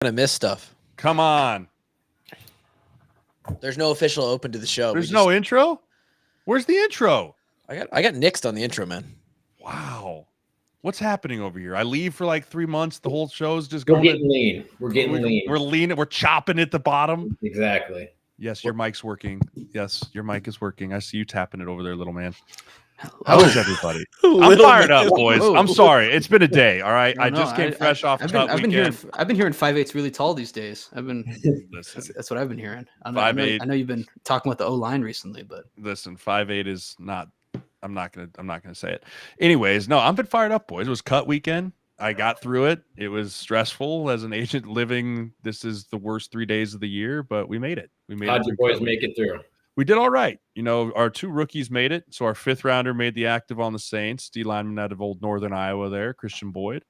Gonna miss stuff. Come on. There's no official open to the show. There's no intro? Where's the intro? I got nixed on the intro, man. Wow. What's happening over here? I leave for like 3 months. The whole show's just We're going. getting lean. We're getting lean. We're lean. We're chopping at the bottom. Exactly. Yes, your mic's working. Yes, your mic is working. I see you tapping it over there, little man. How is everybody? I'm fired up, boys. I'm sorry. It's been a day. All right. I just came fresh off I've cut weekend. I've been hearing 5'8's really tall these days. Listen, that's what I've been hearing. I 5'8". know you've been talking with the O line recently, but listen, 5'8" is not. I'm not gonna say it. Anyways, no, I've been fired up, boys. It was cut weekend. I got through it. It was stressful as an agent living. This is the worst 3 days of the year, but we made it. We made it. How'd you boys make it through? We did all right. You know, our 2 rookies made it. So our 5th rounder made the active on the Saints, D lineman out of old Northern Iowa there, Christian Boyd.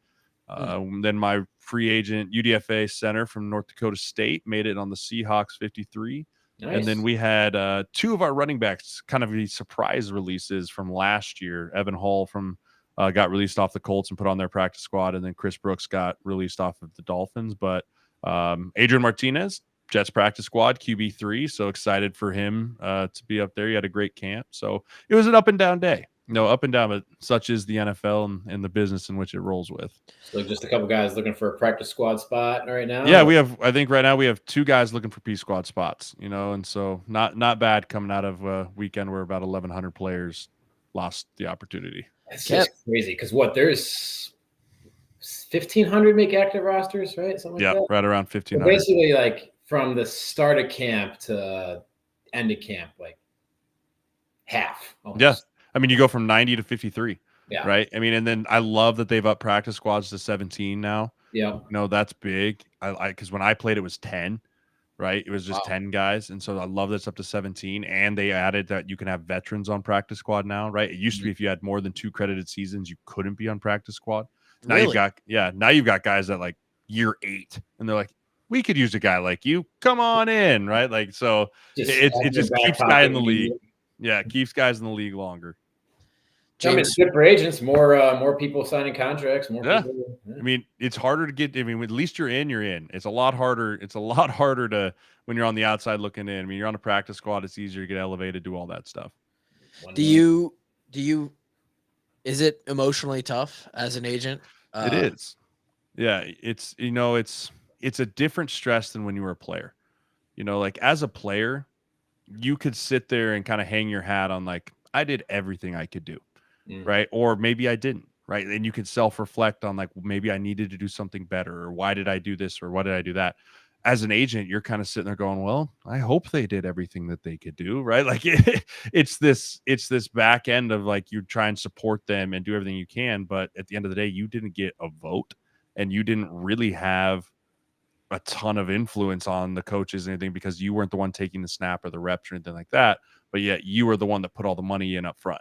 Then my free agent UDFA center from North Dakota State made it on the Seahawks 53. Nice. And then we had 2 of our running backs kind of surprise releases from last year. Evan Hall from got released off the Colts and put on their practice squad. And then Chris Brooks got released off of the Dolphins. But Adrian Martinez, Jets practice squad, QB3. So excited for him to be up there. He had a great camp. So it was an up and down day. No, up and down, but such is the NFL and the business in which it rolls with. So just a couple guys looking for a practice squad spot right now? Yeah, I think right now we have 2 guys looking for P squad spots, you know, and so not bad coming out of a weekend where about 1,100 players lost the opportunity. That's just crazy because there's 1,500 make active rosters, right? Something like that? Right around 1,500. So basically, like from the start of camp to end of camp, like half. Almost. Yeah. I mean, you go from 90 to 53. Yeah. Right. I mean, and then I love that they've upped practice squads to 17 now. Yeah. You know, that's big. Because when I played, it was 10. Right. It was just 10 guys. And so I love that's up to 17. And they added that you can have veterans on practice squad now. Right. It used to be if you had more than 2 credited seasons, you couldn't be on practice squad. Now Really? now you've got guys that like year 8 and they're like, we could use a guy like you. Come on in. Right. Like, so it just keeps guys in the league. Yeah. It keeps guys in the league longer. I mean, it's good for agents. More people signing contracts. More people. Yeah. I mean, it's harder to get. I mean, at least you're in. You're in. It's a lot harder. It's a lot harder to when you're on the outside looking in. I mean, you're on a practice squad. It's easier to get elevated, do all that stuff. Do you? Is it emotionally tough as an agent? It is. Yeah, it's it's a different stress than when you were a player. You know, like as a player, you could sit there and kind of hang your hat on like I did everything I could do. Right. Or maybe I didn't. Right. And you can self-reflect on like, maybe I needed to do something better, or why did I do this, or why did I do that? As an agent, you're kind of sitting there going, well, I hope they did everything that they could do. Right. Like it's this back end of like, you try and support them and do everything you can. But at the end of the day, you didn't get a vote and you didn't really have a ton of influence on the coaches and anything because you weren't the one taking the snap or the reps or anything like that. But yet you were the one that put all the money in up front.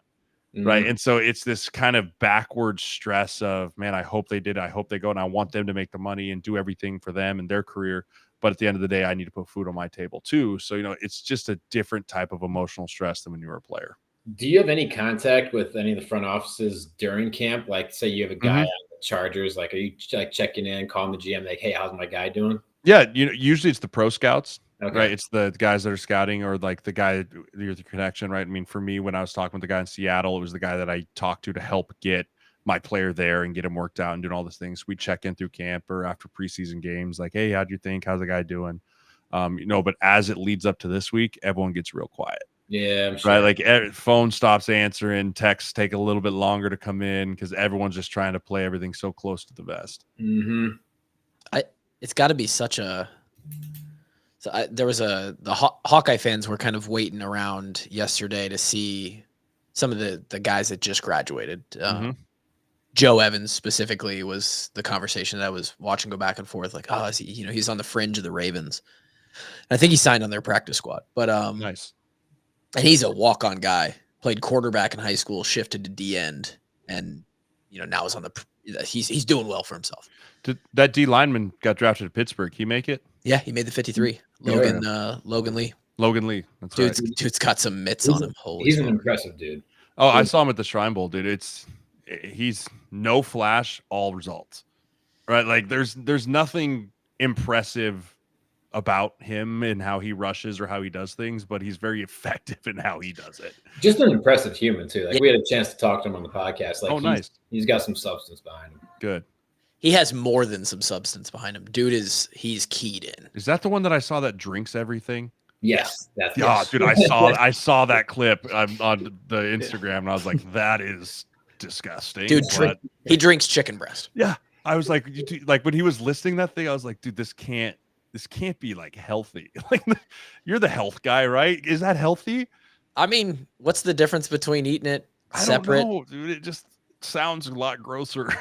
Right. And so it's this kind of backward stress of, man, I hope they did. I hope they go. And I want them to make the money and do everything for them and their career. But at the end of the day, I need to put food on my table, too. So, you know, it's just a different type of emotional stress than when you were a player. Do you have any contact with any of the front offices during camp? Like, say you have a guy on the Chargers. Like, are you like checking in, calling the GM, like, hey, how's my guy doing? Yeah. You know, usually it's the pro scouts. Okay. Right. It's the guys that are scouting or like the guy, the connection. Right. I mean, for me, when I was talking with the guy in Seattle, it was the guy that I talked to help get my player there and get him worked out and doing all these things. We check in through camp or after preseason games, like, hey, how'd you think? How's the guy doing? You know, but as it leads up to this week, everyone gets real quiet. Yeah. I'm sure. Right. Like phone stops answering, texts take a little bit longer to come in because everyone's just trying to play everything so close to the vest. It's got to be such a. So there was the Hawkeye fans were kind of waiting around yesterday to see some of the guys that just graduated. Joe Evans specifically was the conversation that I was watching go back and forth. Like, oh, is he, you know, he's on the fringe of the Ravens. And I think he signed on their practice squad. But nice. And he's a walk-on guy. Played quarterback in high school, shifted to D end, and you know now is on the. He's doing well for himself. That D lineman got drafted to Pittsburgh. He make it? Yeah, he made the 53. Logan Lee. Logan Lee. That's right. Dude's got some mitts on him. He's an impressive dude. Oh, I saw him at the Shrine Bowl, dude. He's no flash, all results. Right? Like there's nothing impressive about him and how he rushes or how he does things, but he's very effective in how he does it. Just an impressive human too. Like we had a chance to talk to him on the podcast. Like nice. He's got some substance behind him. Good. He has more than some substance behind him. Dude he's keyed in. Is that the one that I saw that drinks everything? Yes. That's Dude, I saw that clip on the Instagram and I was like, that is disgusting. Dude, he drinks chicken breast. Yeah. I was like, when he was listing that thing, I was like, dude, this can't be like healthy. Like, you're the health guy, right? Is that healthy? I mean, what's the difference between eating it separate? I don't know, dude. It just sounds a lot grosser.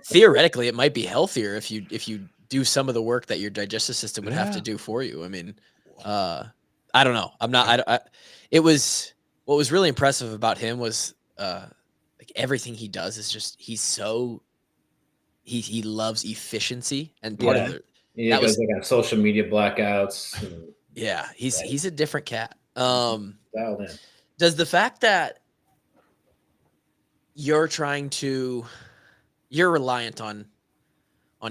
Theoretically, it might be healthier if you do some of the work that your digestive system would have to do for you. I mean, I don't know. I'm not. It was what was really impressive about him was like everything he does is just he loves efficiency, and part of it. He goes like on social media blackouts. Yeah, he's a different cat. Dialed in. Does the fact that you're reliant on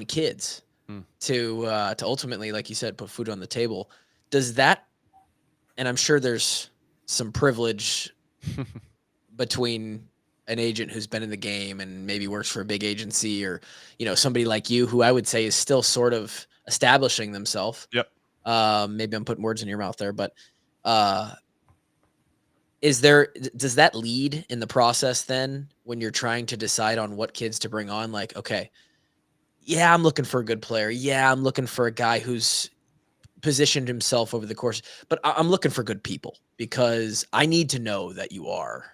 kids to ultimately, like you said, put food on the table, does that, and I'm sure there's some privilege between an agent who's been in the game and maybe works for a big agency, or somebody like you who I would say is still sort of establishing themselves. Yep. Maybe I'm putting words in your mouth there, but does that lead in the process then when you're trying to decide on what kids to bring on? Like, okay, yeah, I'm looking for a good player. Yeah, I'm looking for a guy who's positioned himself over the course, but I'm looking for good people because I need to know that you are.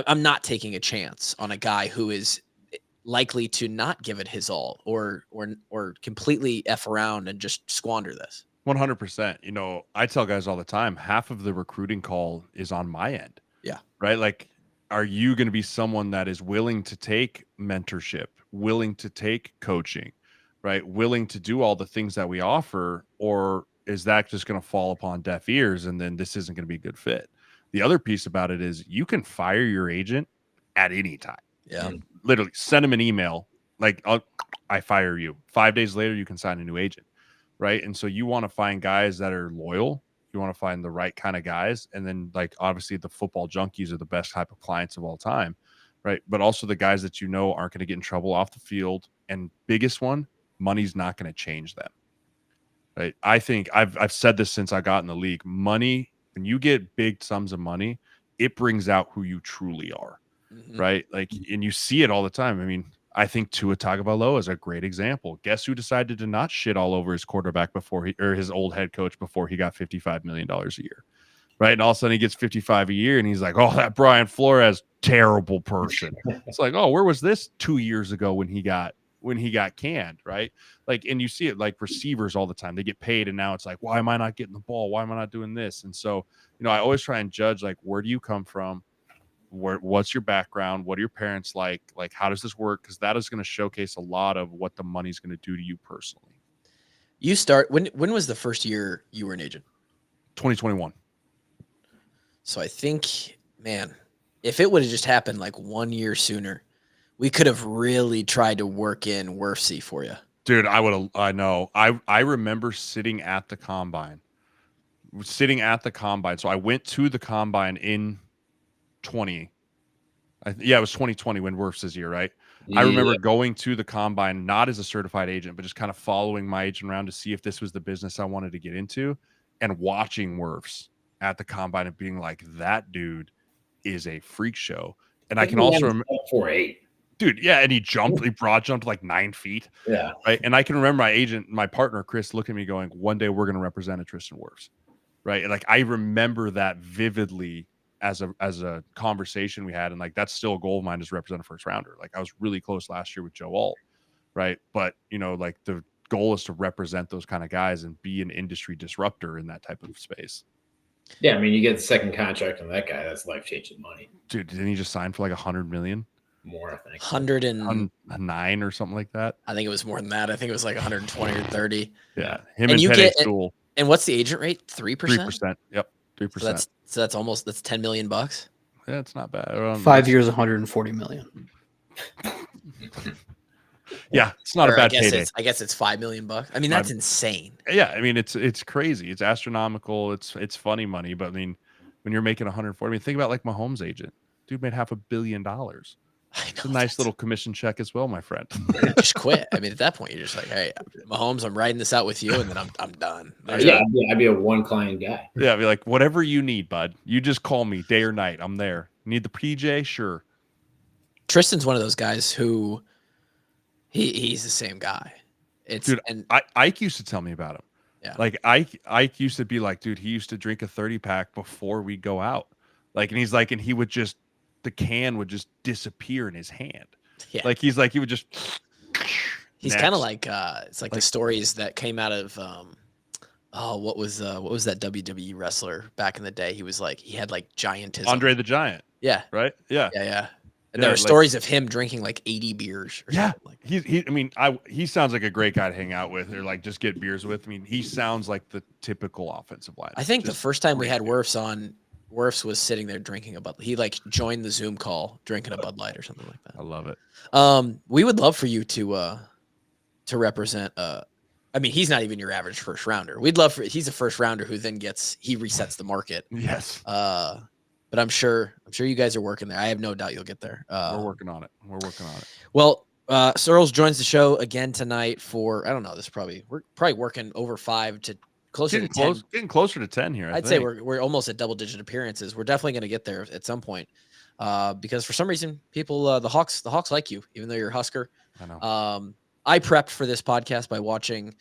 I'm not taking a chance on a guy who is likely to not give it his all or completely F around and just squander this. 100%. I tell guys all the time, half of the recruiting call is on my end. Yeah. Right. Like, are you going to be someone that is willing to take mentorship, willing to take coaching, right? Willing to do all the things that we offer, or is that just going to fall upon deaf ears and then this isn't going to be a good fit? The other piece about it is you can fire your agent at any time. Yeah. Literally send him an email. Like, I fire you. 5 days later, you can sign a new agent. Right. And so you want to find guys that are loyal. You want to find the right kind of guys. And then, like, obviously the football junkies are the best type of clients of all time. Right. But also the guys that aren't going to get in trouble off the field. And biggest one, money's not going to change them. Right. I think I've said this since I got in the league. Money, when you get big sums of money, it brings out who you truly are. Mm-hmm. Right. Like, and you see it all the time. I mean, I think Tua Tagovailoa is a great example. Guess who decided to not shit all over his quarterback or his old head coach before he got $55 million a year, right? And all of a sudden he gets 55 a year, and he's like, "Oh, that Brian Flores, terrible person." It's like, "Oh, where was this 2 years ago when he got canned?" Right? Like, and you see it like receivers all the time. They get paid, and now it's like, "Why am I not getting the ball? Why am I not doing this?" And so, I always try and judge, like, where do you come from? What's your background? What are your parents like? Like, how does this work? Because that is going to showcase a lot of what the money's going to do to you personally. When was the first year you were an agent? 2021. So I think, man, if it would have just happened like 1 year sooner, we could have really tried to work in WUW for you. Dude, I know. I remember sitting at the combine. So I went to the combine in 20. It was 2020 when WURF's year, right? Yeah. I remember going to the combine, not as a certified agent, but just kind of following my agent around to see if this was the business I wanted to get into, and watching WURF's at the combine and being like, that dude is a freak show. And I can also remember 4'8". Dude, yeah, and he broad jumped like 9 feet. Yeah. Right. And I can remember my partner, Chris, looking at me going, one day we're going to represent a Tristan Wirfs. Right. And like, I remember that vividly as a conversation we had. And like, that's still a goal of mine, is represent a first rounder. Like, I was really close last year with Joe Alt. Right. But, like, the goal is to represent those kind of guys and be an industry disruptor in that type of space. Yeah. I mean, you get the second contract on that guy. That's life-changing money. Dude, didn't he just sign for like $100 million? More, I think. 109 or something like that. I think it was more than that. I think it was like 120 or 30. Yeah. Him and Penny Sewell. And what's the agent rate? 3%? 3%. Yep. 3%. So that's $10 million. Yeah, it's not bad. 5 years, 140 million. Yeah, it's not a bad payday. I guess it's $5 million. I mean, that's insane. Yeah, I mean it's crazy. It's astronomical. It's funny money, but I mean, when you're making 140, I mean, think about like Mahomes' agent. Dude made $500 million. It's a nice little commission check as well, my friend. Just quit. I mean, at that point, you're just like, hey, Mahomes, I'm riding this out with you, and then I'm done. Yeah, I'd be a one client guy. Yeah, I'd be like, whatever you need, bud. You just call me day or night. I'm there. Need the PJ? Sure. Tristan's one of those guys who he's the same guy. Dude, Ike used to tell me about him. Yeah. Like Ike used to be like, dude, he used to drink a 30 pack before we go out. Like, and he's like, and he would just, the can would just disappear in his hand. Yeah. Like, he's like, he would just. He's kind of like, it's like the stories that came out of, what was that WWE wrestler back in the day? He was like, he had like giantism. Andre the Giant. Yeah. Right. Yeah. Yeah. And there are stories of him drinking like 80 beers. Or something like that. He sounds like a great guy to hang out with or like just get beers with. I mean, he sounds like the typical offensive line. I think the first time we had Wirfs on, Wirfs was sitting there drinking a Bud. He like joined the Zoom call drinking a Bud Light or something like that. I love it. We would love for you to represent. I mean, he's not even your average first rounder. We'd love for he's a first rounder who then he resets the market. Yes. But I'm sure you guys are working there. I have no doubt you'll get there. We're working on it. Well, Sirles joins the show again tonight for, I don't know, we're probably working over 5 to closer to 10. Getting closer to 10 here. I'd say we're almost at double-digit appearances. We're definitely going to get there at some point. Because for some reason, people, the Hawks like you, even though you're a Husker. I know. I prepped for this podcast by watching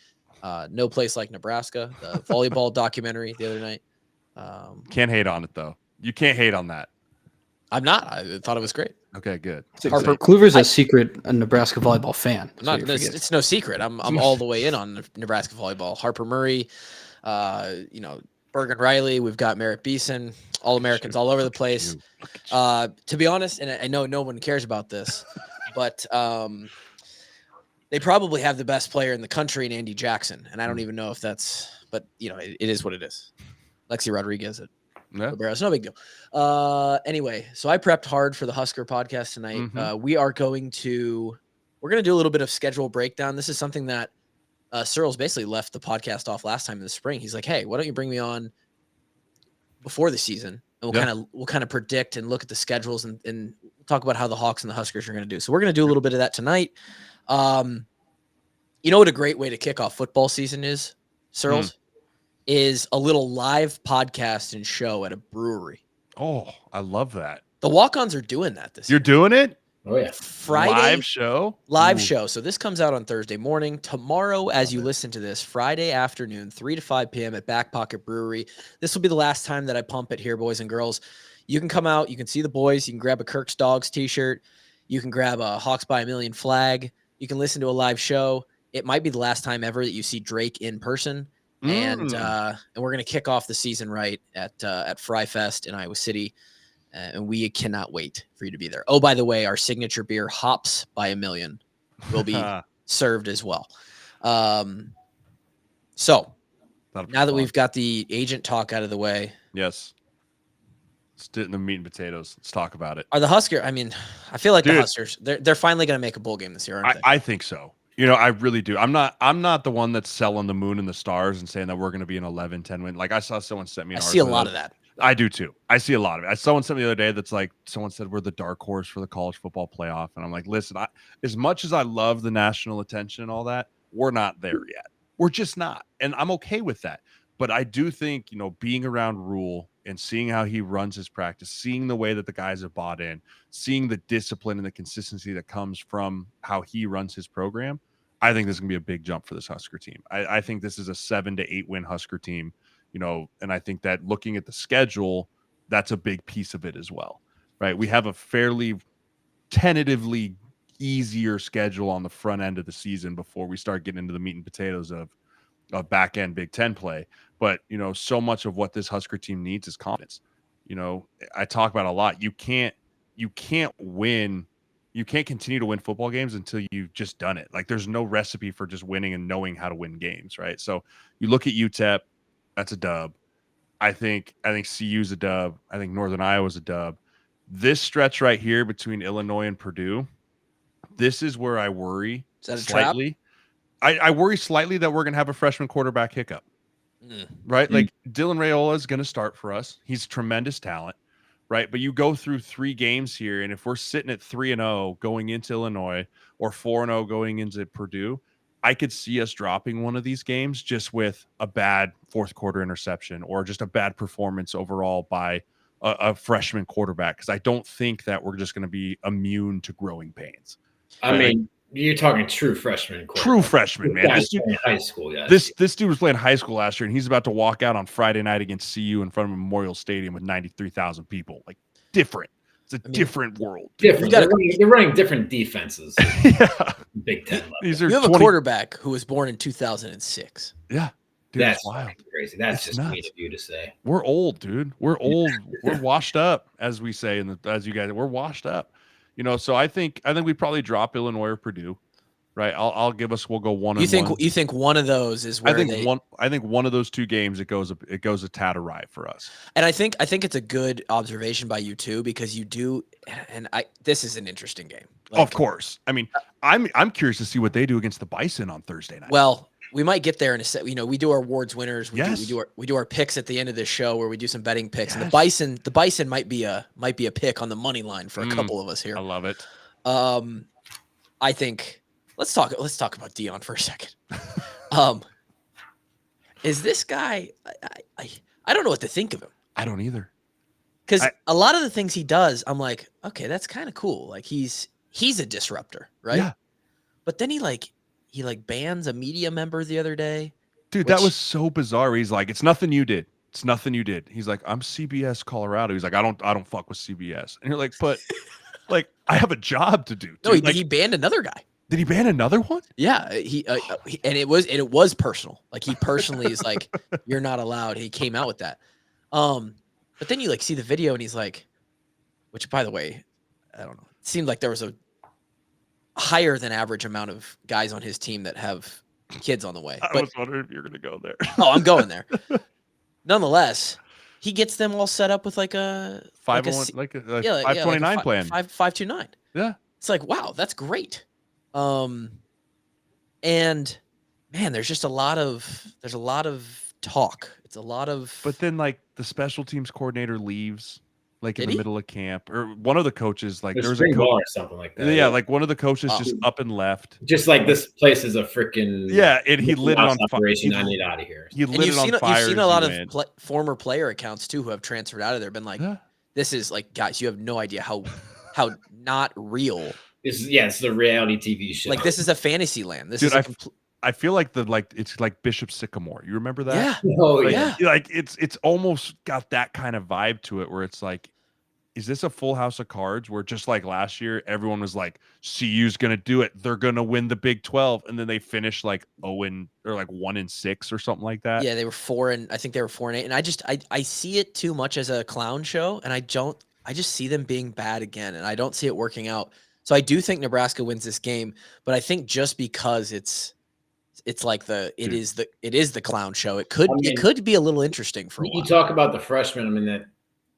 No Place Like Nebraska, the volleyball documentary the other night. Can't hate on it though. You can't hate on that. I'm not. I thought it was great. Okay, good. Harper Kluver's a Nebraska volleyball fan. It's no secret. I'm all the way in on Nebraska volleyball. Harper Murray, Bergen Riley. We've got Merritt Beeson, all Americans all over the place. To be honest, and I know no one cares about this, but they probably have the best player in the country in Andy Jackson, and I don't even know if that's. But it is what it is. Lexi Rodriguez at Libero. It's no big deal. Anyway, so I prepped hard for the Husker podcast tonight. Mm-hmm. We're going to do a little bit of schedule breakdown. This is something that Sirles basically left the podcast off last time in the spring. He's like, hey, why don't you bring me on before the season? And we'll kind of predict and look at the schedules and talk about how the Hawks and the Huskers are going to do. So we're going to do a little bit of that tonight. You know what a great way to kick off football season is, Sirles? Is a little live podcast and show at a brewery. Oh, I love that. The walk-ons are doing that this year. You're doing it? Oh, yeah. Friday. Live show. So this comes out on Thursday morning. Tomorrow, as you listen to this, Friday afternoon, 3 to 5 p.m. at Back Pocket Brewery. This will be the last time that I pump it here, boys and girls. You can come out. You can see the boys. You can grab a Kirk's Dogs t-shirt. You can grab a Hawks by a Million flag. You can listen to a live show. It might be the last time ever that you see Drake in person. And we're going to kick off the season right at Fry Fest in Iowa City. And we cannot wait for you to be there. Oh, by the way, our signature beer, Hops by a Million, will be served as well. So now that we've got the agent talk out of the way. Yes. Let's do it in the meat and potatoes. Let's talk about it. Are the Huskers, I mean, I feel like the Huskers, they're finally going to make a bowl game this year, aren't they? I think so. I really do. I'm not the one that's selling the moon and the stars and saying that we're going to be an 11-10 win. Like I saw someone sent me. I see a lot of that. I do too. I see a lot of it. Someone sent me the other day that's like, someone said we're the dark horse for the college football playoff. And I'm like, listen, as much as I love the national attention and all that, we're not there yet. We're just not. And I'm okay with that. But I do think, being around Rule and seeing how he runs his practice, seeing the way that the guys have bought in, seeing the discipline and the consistency that comes from how he runs his program, I think this is going to be a big jump for this Husker team. I think this is a 7 to 8 win Husker team, and I think that looking at the schedule, that's a big piece of it as well, right? We have a fairly tentatively easier schedule on the front end of the season before we start getting into the meat and potatoes of back end Big Ten play. But, so much of what this Husker team needs is confidence. I talk about a lot. You can't win. You can't continue to win football games until you've just done it. Like there's no recipe for just winning and knowing how to win games, right? So you look at UTEP, that's a dub. I think CU's a dub. I think Northern Iowa's a dub. This stretch right here between Illinois and Purdue, this is where I worry Is that a slightly. trap? I worry slightly that we're going to have a freshman quarterback hiccup. Right? Like Dylan Raiola is going to start for us. He's tremendous talent, right? But you go through 3 games here, and if we're sitting at 3-0 going into Illinois or 4-0 going into Purdue, I could see us dropping one of these games just with a bad fourth quarter interception or just a bad performance overall by a freshman quarterback, because I don't think that we're just going to be immune to growing pains. I mean, you're talking true freshman. True freshman, man. This dude in high school, this dude was playing high school last year, and he's about to walk out on Friday night against CU in front of Memorial Stadium with 93,000 people. Like, different. It's a different world. Different. They're running different defenses. Yeah. Big Ten level. You have a quarterback who was born in 2006. Yeah. Dude, that's wild. Crazy. That's just mean of you to say. We're old, dude. We're old. We're washed up, as we say, as you guys, we're washed up. So I think we probably drop Illinois or Purdue. Right, we'll go 1-1. You think one of those is where I think one of those 2 games it goes a tad awry for us. And I think it's a good observation by you too, because you do, and this is an interesting game. Of course, I mean, I'm curious to see what they do against the Bison on Thursday night. Well, we might get there in a set. We do our awards winners. We do our picks at the end of this show where we do some betting picks. Yes. And the Bison might be a pick on the money line for a couple of us here. I love it. I think. Let's talk about Dion for a second. Is this guy? I don't know what to think of him. I don't either. Because a lot of the things he does, I'm like, okay, that's kind of cool. Like he's a disruptor, right? Yeah. But then he bans a media member the other day. Dude, that was so bizarre. He's like, it's nothing you did. It's nothing you did. He's like, I'm CBS Colorado. He's like, I don't fuck with CBS. And you're like, but like, I have a job to do. Dude. No, he banned another guy. Did he ban another one? Yeah, and it was personal. Like he personally is like, you're not allowed. He came out with that. But then you see the video and he's like, which by the way, I don't know. It seemed like there was a higher than average amount of guys on his team that have kids on the way. I was wondering if you're going to go there. Oh, I'm going there. Nonetheless, he gets them all set up with like a 529 plan. 529. Yeah. It's like, wow, that's great. And man, there's a lot of talk. It's a lot of, but then the special teams coordinator leaves in the middle of camp, or one of the coaches, there's a coach or something like that. Yeah. One of the coaches just up and left. Just like this place is a freaking, and he lit it on fire. I need out of here. He lit it on fire. You've seen a lot of former player accounts too, who have transferred out of there, been like, this is guys, you have no idea how not real. It's the reality TV show. This is a fantasy land. I feel like it's like Bishop Sycamore. You remember that? Yeah. Oh yeah. It's almost got that kind of vibe to it, where it's like, is this a full house of cards? Where just like last year, everyone was like, CU's gonna do it. They're gonna win the Big 12, and then they finished 1-6 or something like that. Yeah, they were 4-8, and I see it too much as a clown show, and I just see them being bad again, and I don't see it working out. So I do think Nebraska wins this game, but I think just because it is the clown show, it could be a little interesting for a while. You talk about the freshman. I mean, that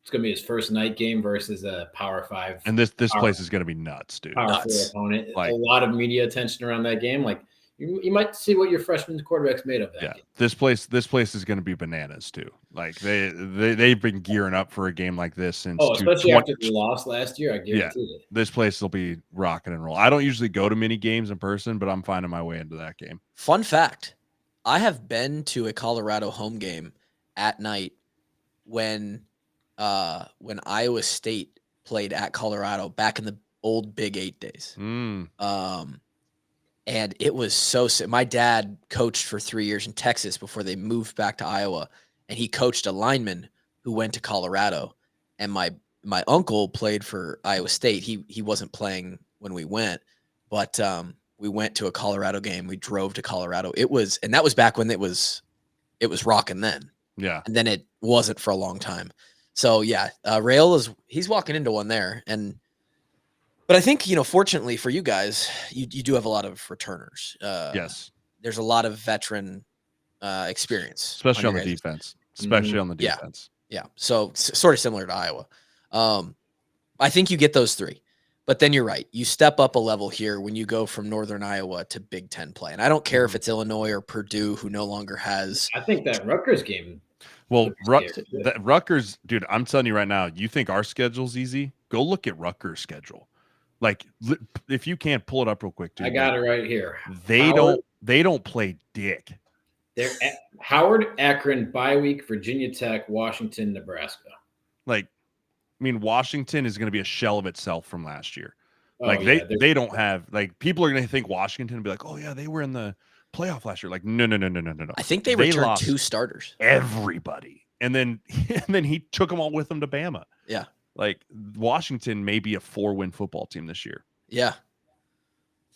it's going to be his first night game versus a Power 5, and this place is going to be nuts, dude. Power 4 opponent. A lot of media attention around that game. You might see what your freshman quarterback's made of that game. This place is going to be bananas too. They've been gearing up for a game like this since. Especially after the loss last year, I guarantee it. This place will be rocking and roll. I don't usually go to many games in person, but I'm finding my way into that game. Fun fact: I have been to a Colorado home game at night when Iowa State played at Colorado back in the old Big 8 days. And it was so sick. My dad coached for 3 years in Texas before they moved back to Iowa, and he coached a lineman who went to Colorado. And my uncle played for Iowa State. He wasn't playing when we went, but we went to a Colorado game. We drove to Colorado. And that was back when it was rocking then. Yeah. And then it wasn't for a long time. So yeah, Raiola he's walking into one there, but I think, fortunately for you guys, you do have a lot of returners. Yes. There's a lot of veteran experience. Especially on the defense. Yeah. So sort of similar to Iowa. I think you get those 3. But then you're right. You step up a level here when you go from Northern Iowa to Big Ten play. And I don't care if it's Illinois or Purdue who no longer has. I think that Rutgers game. Well, Rutgers, dude, I'm telling you right now, you think our schedule's easy? Go look at Rutgers' schedule. Like, if you can't pull it up real quick, dude. I got it right here. They don't play dick. They're at Howard, Akron, bye week, Virginia Tech, Washington, Nebraska. Like, I mean, Washington is going to be a shell of itself from last year. Oh, Like yeah, they don't have, like, people are going to think Washington and be like, oh yeah, they were in the playoff last year. Like, no. I think they returned 2 starters. Everybody. And then he took them all with him to Bama. Yeah. Like, Washington may be a 4-win football team this year. Yeah.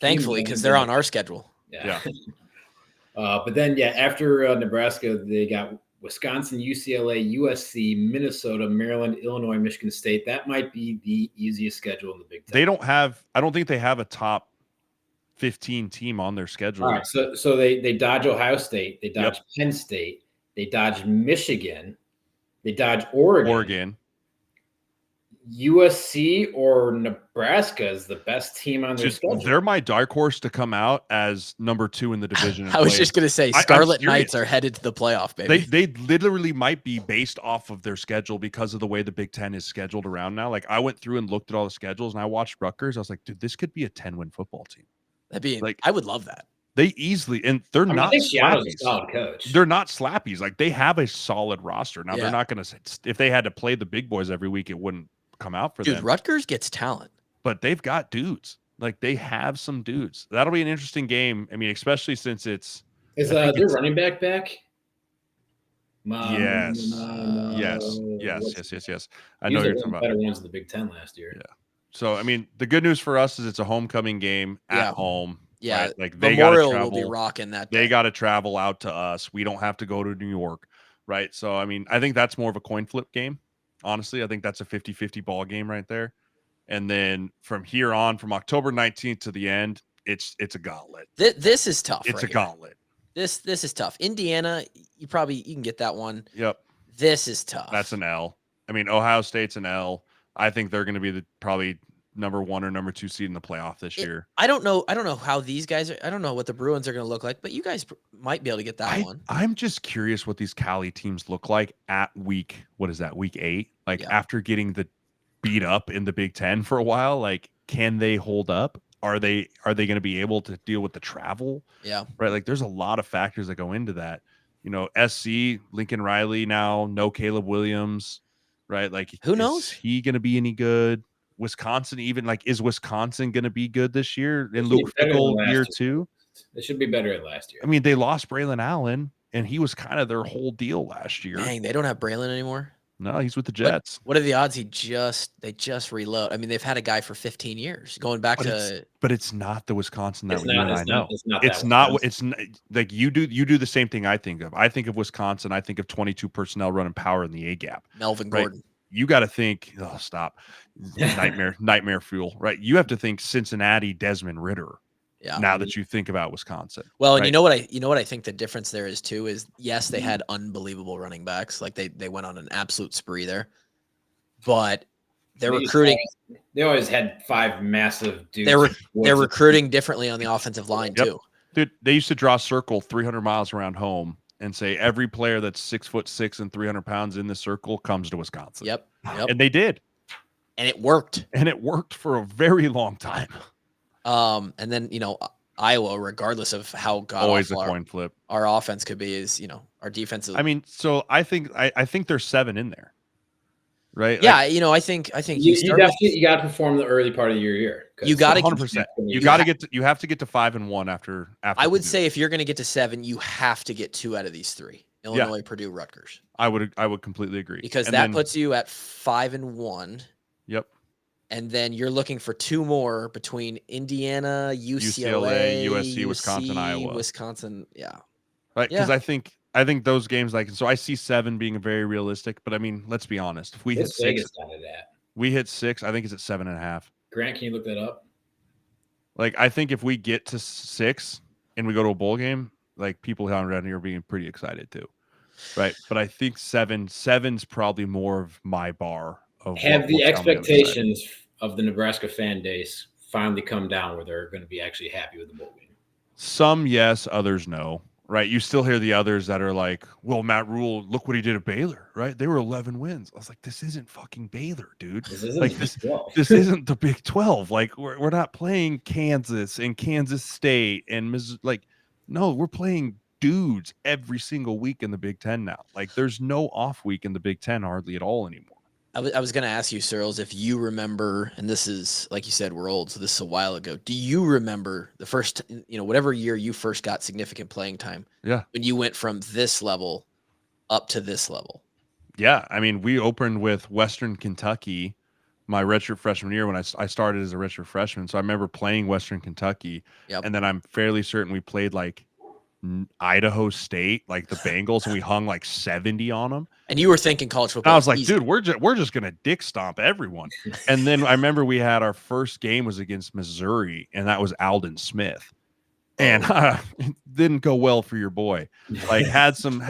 Thankfully, because they're on our schedule. Yeah. But then, after Nebraska, they got Wisconsin, UCLA, USC, Minnesota, Maryland, Illinois, Michigan State. That might be the easiest schedule in the Big Ten. I don't think they have a top 15 team on their schedule. All right. So they dodge Ohio State. They dodge Penn State. They dodge Michigan. They dodge Oregon. USC or Nebraska is the best team on their schedule. They're my dark horse to come out as number 2 in the division. I was just going to say, Scarlet Knights are headed to the playoff, baby. They literally might be based off of their schedule because of the way the Big Ten is scheduled around now. Like, I went through and looked at all the schedules, and I watched Rutgers. I was like, dude, this could be a 10-win football team. That'd be like, I would love that. They easily, and they're not slappies. A solid coach. They're not slappies. Like, they have a solid roster. Now, they're not going to, if they had to play the big boys every week, it wouldn't come out for them. Dude, Rutgers gets talent. But they've got dudes. Like, they have some dudes. That'll be an interesting game. I mean, especially since it's... Is their running back back? Yes. I know you're talking about better ones in the Big Ten last year. Yeah. So, I mean, the good news for us is it's a homecoming game at home. Yeah. Right? Like, they got to travel. Will be rocking that day. They got to travel out to us. We don't have to go to New York. Right. So, I mean, I think that's more of a coin flip game. Honestly, I think that's a 50-50 ball game right there. And then from here on, from October 19th to the end, it's a gauntlet. This is tough. It's a gauntlet. This is tough. Indiana, you can get that one. Yep. This is tough. That's an L. I mean, Ohio State's an L. I think they're going to be probably number 1 or number 2 seed in the playoff this year. I don't know how these guys are. I don't know what the Bruins are going to look like, but you guys might be able to get that one. I'm just curious what these Cali teams look like at week 8? Like, after getting the beat up in the Big Ten for a while, like, can they hold up? Are they going to be able to deal with the travel? Yeah. Right. Like, there's a lot of factors that go into that. You know, SC, Lincoln Riley now, no Caleb Williams, right? Like, who knows? Is he going to be any good? Wisconsin, even, like, is Wisconsin going to be good this year in Luke Fickell year 2? They should be better than last year. I mean, they lost Braylon Allen, and he was kind of their whole deal last year. Dang, they don't have Braylon anymore? No, he's with the Jets. What are the odds they just reload? I mean, they've had a guy for 15 years going back but it's not the Wisconsin that you and I know. It's not like you do the same thing I think of. I think of Wisconsin. I think of 22 personnel running power in the A gap. Melvin Gordon. You got to think, stop. Nightmare fuel, right? You have to think Cincinnati, Desmond Ridder. Yeah. Now that you think about Wisconsin. Well, and you know what I think the difference there is too is, yes, they had unbelievable running backs. Like, they went on an absolute spree there. But they're recruiting. They always had 5 massive dudes. They're recruiting differently on the offensive line too. Dude, they used to draw a circle 300 miles around home and say every player that's 6'6" and 300 pounds in the circle comes to Wisconsin. Yep. And they did. And it worked. And it worked for a very long time. And then, Iowa, regardless of how always a coin flip our offense could be, is, our defense is. I mean, so I think there's 7 in there, right? Yeah, I think you got to perform the early part of your year. You got to 100%. You have to get to 5-1 after. I would say if you're going to get to 7, you have to get 2 out of these 3: Illinois, Purdue, Rutgers. I would completely agree, because that puts you at 5-1. Yep. And then you're looking for 2 more between Indiana, UCLA, USC, Wisconsin, Iowa. Wisconsin, yeah. Right, because I think those games, like, so I see 7 being very realistic, but I mean, let's be honest. If we hit 6, we hit 6, I think it's at 7.5. Grant, can you look that up? Like, I think if we get to 6 and we go to a bowl game, like, people around here are being pretty excited too. Right. But I think 7's probably more of my bar. Have the expectations of the Nebraska fan base finally come down where they're going to be actually happy with the bowl game? Some yes, others no. Right? You still hear the others that are like, "Well, Matt Rule, look what he did at Baylor." Right? They were 11 wins. I was like, "This isn't fucking Baylor, dude. This isn't Like the Big 12. this isn't the Big 12. Like we're not playing Kansas and Kansas State and like, no, we're playing dudes every single week in the Big 10 now. Like there's no off week in the Big 10 hardly at all anymore." I was going to ask you, Sirles, if you remember, and this is, like you said, we're old, so this is a while ago. Do you remember the first, whatever year you first got significant playing time? Yeah. When you went from this level up to this level? Yeah. I mean, we opened with Western Kentucky my redshirt freshman year when I started as a redshirt freshman. So I remember playing Western Kentucky. Yep. And then I'm fairly certain we played like Idaho State, like the Bengals, and we hung like 70 on them. And you were thinking college football. I was like, easy. dude, we're just gonna dick stomp everyone. And then I remember we had our first game was against Missouri, and that was Alden Smith, and it didn't go well for your boy. Like had some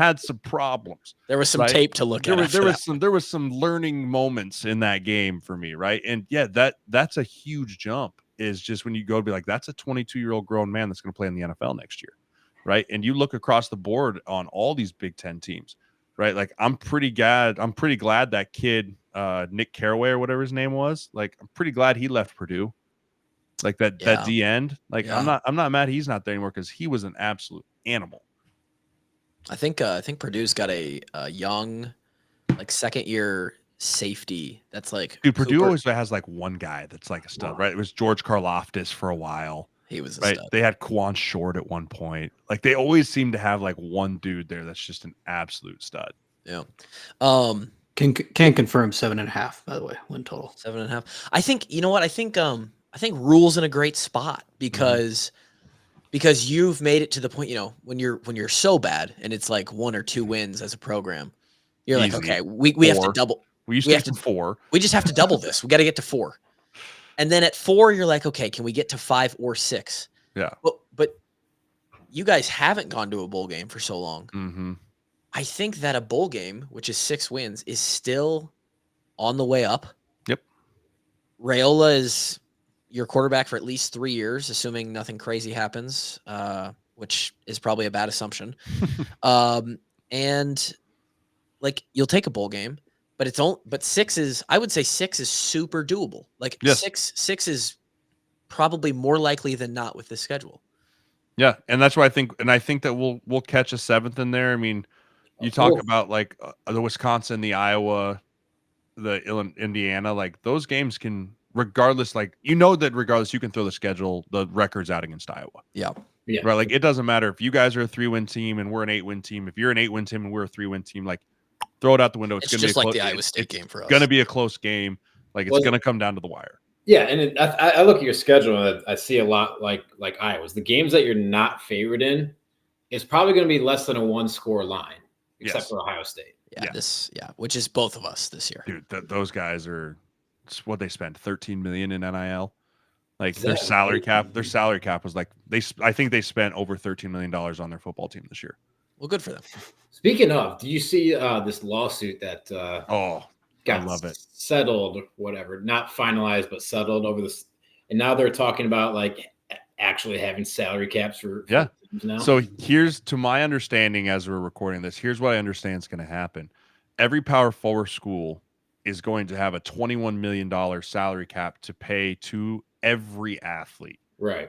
problems. There was some tape to look at. There was some learning moments in that game for me, right? And yeah, that's a huge jump. Is just when you go to be like, that's a 22-year-old grown man that's going to play in the NFL next year, right? And you look across the board on all these Big Ten teams. Right, like I'm pretty glad that kid Nick Carraway or whatever his name was. Like I'm pretty glad he left Purdue. Like that D end. Like I'm not mad he's not there anymore because he was an absolute animal. I think Purdue's got a young, like second year safety that's like. Dude, Purdue always has like one guy that's like a stud, right? It was George Karlaftis for a while. He was a right. stud. They had Quan Short at one point. Like they always seem to have like one dude there that's just an absolute stud. Yeah. Can confirm 7.5, by the way, win total. 7.5. I think I think Rule's in a great spot because you've made it to the point, when you're so bad and it's like 1 or 2 wins as a program, you're Easy. like, okay, we have to double. We have to 4. We just have to double this. We got to get to 4. And then at 4, you're like, okay, can we get to 5 or 6? Yeah. But you guys haven't gone to a bowl game for so long. Mm-hmm. I think that a bowl game, which is 6 wins, is still on the way up. Yep. Raiola is your quarterback for at least 3 years, assuming nothing crazy happens, which is probably a bad assumption. And like you'll take a bowl game. But 6 is, I would say 6 is super doable. Like yes. 6 is probably more likely than not with this schedule. Yeah, and that's why I think that we'll catch a 7th in there. I mean, you talk about like the Wisconsin, the Iowa, the Indiana, like those games can regardless, like that regardless, you can throw the records out against Iowa. Yeah. Yeah. Right. Like it doesn't matter if you guys are a 3-win team and we're an 8-win team. If you're an 8-win team and we're a 3-win team, like throw it out the window. It's going to be just like the Iowa State game for us. It's going to be a close game. Like it's going to come down to the wire. Yeah, and I look at your schedule and I see a lot like Iowa's. The games that you're not favored in is probably going to be less than a 1-score line, except for Ohio State. Yeah, which is both of us this year. Dude, those guys are what they spent $13 million in NIL. Like their salary cap was like I think they spent over $13 million on their football team this year. Well, good for them. Speaking of, do you see this lawsuit that got I love it. Settled, whatever, not finalized, but settled over this. And now they're talking about like actually having salary caps for teams now. So here's, to my understanding, as we're recording this, here's what I understand is going to happen. Every Power 4 school is going to have a $21 million salary cap to pay to every athlete. Right.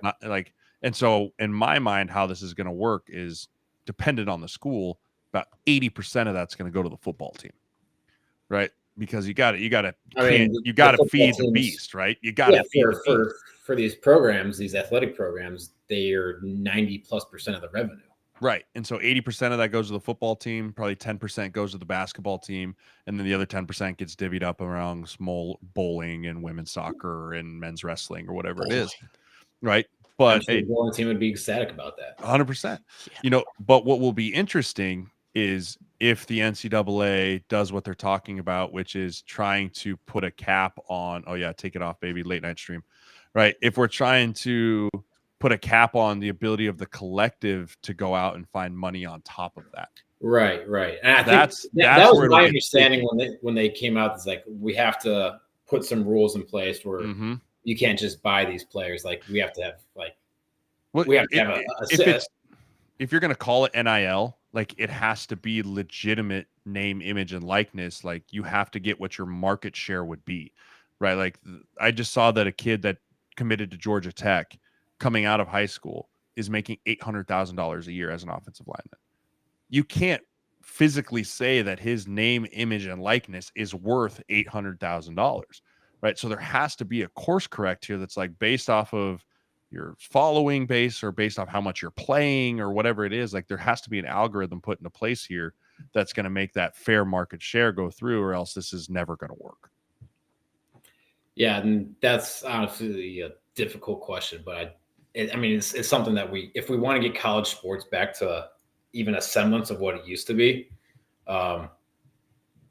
And so in my mind, how this is going to work is dependent on the school. About 80% of that's going to go to the football team. Right. Because you got to feed the beast, right? You got to feed the beast. For these programs, these athletic programs, they are 90+% of the revenue. Right. And so 80% of that goes to the football team, probably 10% goes to the basketball team, and then the other 10% gets divvied up around small bowling and women's soccer and men's wrestling or whatever it is. Right. But the bowling team would be ecstatic about that. 100%. Yeah. But what will be interesting is if the NCAA does what they're talking about, which is trying to put a cap on, take it off, baby, late night stream, right? If we're trying to put a cap on the ability of the collective to go out and find money on top of that. Right. And I think that was my understanding when they came out. It's like, we have to put some rules in place where Mm-hmm. you can't just buy these players. Like we have to have if you're going to call it NIL, like it has to be legitimate name, image, and likeness. Like you have to get what your market share would be, right? Like I just saw that a kid that committed to Georgia Tech coming out of high school is making $800,000 a year as an offensive lineman. You can't physically say that his name, image, and likeness is worth $800,000, right? So there has to be a course correct here that's like based off of your following base or based off how much you're playing or whatever it is. Like there has to be an algorithm put into place here that's going to make that fair market share go through, or else this is never going to work. Yeah, and that's honestly a difficult question, but it's something that if we want to get college sports back to even a semblance of what it used to be,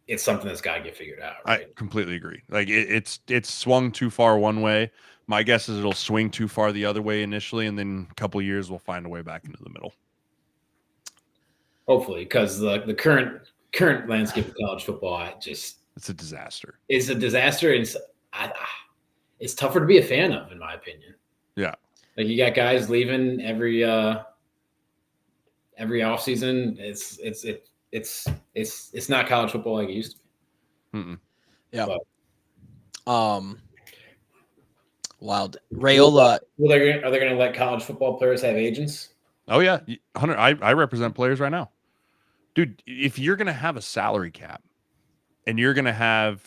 it's something that's got to get figured out. Right? I completely agree. Like it's swung too far one way. My guess is it'll swing too far the other way initially, and then a couple of years we'll find a way back into the middle. Hopefully, because the current landscape of college football, it's a disaster. It's a disaster, and it's tougher to be a fan of, in my opinion. Yeah, like you got guys leaving every offseason. It's not college football like it used to be. Mm-mm. Yeah. But, wild. Raiola. Are they going to let college football players have agents? Oh yeah, Hunter. I represent players right now, dude. If you're going to have a salary cap, and you're going to have,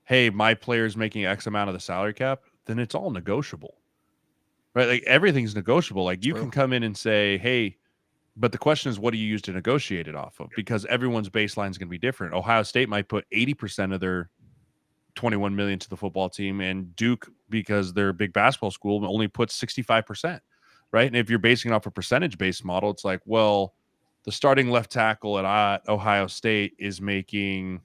hey, my player's making X amount of the salary cap, then it's all negotiable, right? Like everything's negotiable. Like you can come in and say, hey. But the question is, what do you use to negotiate it off of? Because everyone's baseline is going to be different. Ohio State might put 80% of their $21 million to the football team, and Duke, because they're a big basketball school, only puts 65%, right? And if you're basing it off a percentage-based model, it's like, well, the starting left tackle at Ohio State is making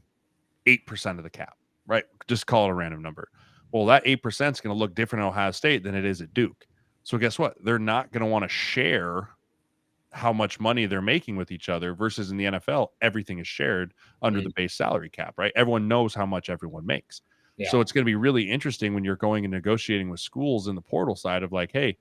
8% of the cap, right? Just call it a random number. Well, that 8% is going to look different at Ohio State than it is at Duke. So guess what? They're not going to want to share how much money they're making with each other versus in the NFL, everything is shared under the base salary cap, right? Everyone knows how much everyone makes. Yeah. So it's going to be really interesting when you're going and negotiating with schools in the portal side of like, hey,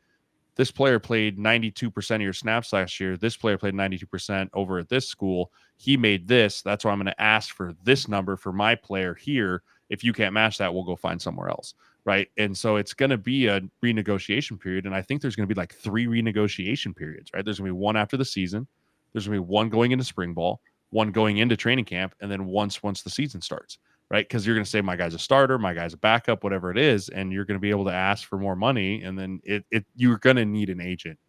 this player played 92% of your snaps last year. This player played 92% over at this school. He made this. That's why I'm going to ask for this number for my player here. If you can't match that, we'll go find somewhere else. Right. And so it's going to be a renegotiation period. And I think there's going to be like 3 renegotiation periods, right? There's going to be one after the season. There's going to be one going into spring ball, one going into training camp, and then once the season starts, right? Because you're going to say, my guy's a starter, my guy's a backup, whatever it is. And you're going to be able to ask for more money. And then you're going to need an agent.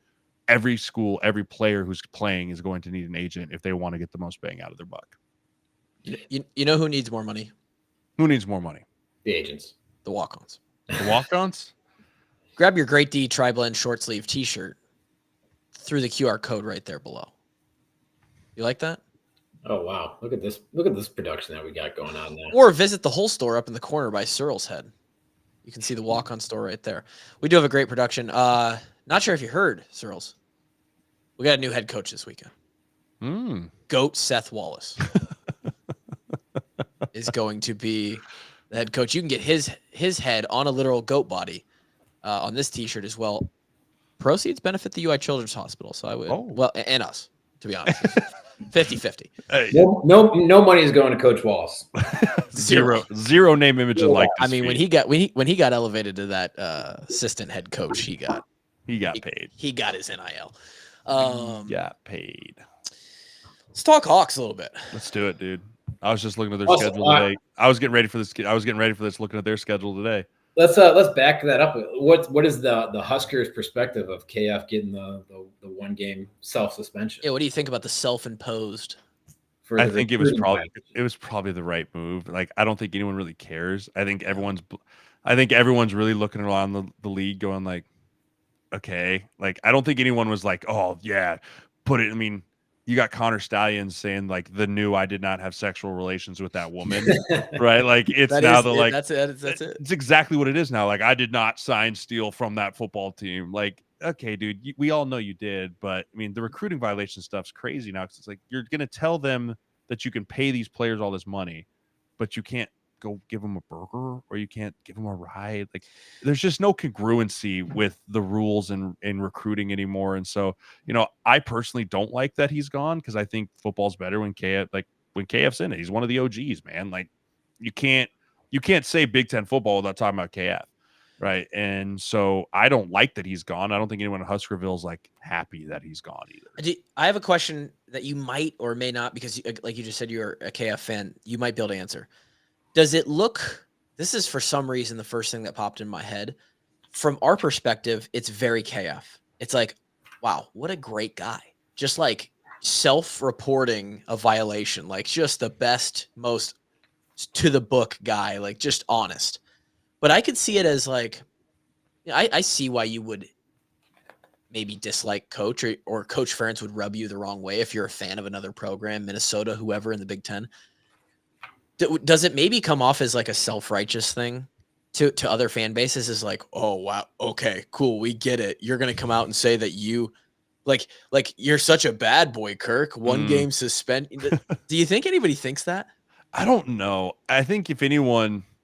Every school, every player who's playing is going to need an agent if they want to get the most bang out of their buck. You know who needs more money? Who needs more money? The agents. The walk-ons. The walk-ons? Grab your Great D Tri-Blend short sleeve t-shirt through the QR code right there below. You like that? Oh, wow. Look at this production that we got going on now. Or visit the whole store up in the corner by Sirles Head. You can see the walk-on store right there. We do have a great production. Not sure if you heard, Sirles. We got a new head coach this weekend. Goat Seth Wallace is going to be the head coach. You can get his head on a literal goat body on this t-shirt as well. Proceeds benefit the UI Children's Hospital. So I would, and us, to be honest. 50-50. No money is going to Coach Wallace. Zero name, image, and likeness. I mean, when he got elevated to that assistant head coach, he got paid. He got his NIL. Got paid. Let's talk Hawks a little bit. Let's do it, dude. I was just looking at their schedule today. I was getting ready for this. Looking at their schedule today. Let's back that up. What is the Huskers' perspective of KF getting the 1 game self-suspension? Yeah, what do you think about the self-imposed? I think it was probably the right move. Like, I don't think anyone really cares. I think everyone's really looking around the league going like, okay. Like, I don't think anyone was like, oh yeah, put it. I mean, you got Connor Stallions saying like I did not have sexual relations with that woman, right? Like it's that's it. It's exactly what it is now. Like I did not steal from that football team. Like, okay, dude, we all know you did, but I mean the recruiting violation stuff's crazy now because it's like you're gonna tell them that you can pay these players all this money, but you can't go give them a burger or you can't give them a ride. Like there's just no congruency with the rules in recruiting anymore. And so, I personally don't like that he's gone because I think football's better when KF's in it. He's one of the OGs, man. Like you can't say Big Ten football without talking about KF. Right. And so I don't like that he's gone. I don't think anyone in Huskerville is like happy that he's gone either. I have a question that you might or may not, because like you just said, you're a KF fan, you might be able to answer. Does it look, this is for some reason the first thing that popped in my head. From our perspective, it's very KF. It's like, wow, what a great guy. Just like self-reporting a violation, like just the best, most to the book guy, like just honest. But I could see it as like, I see why you would maybe dislike Coach or Coach Ferentz would rub you the wrong way if you're a fan of another program, Minnesota, whoever in the Big Ten. Does it maybe come off as like a self-righteous thing to other fan bases? Is like, oh, wow, okay, cool, we get it. You're going to come out and say that you like you're such a bad boy, Kirk. One game suspended. Do you think anybody thinks that? I don't know. I think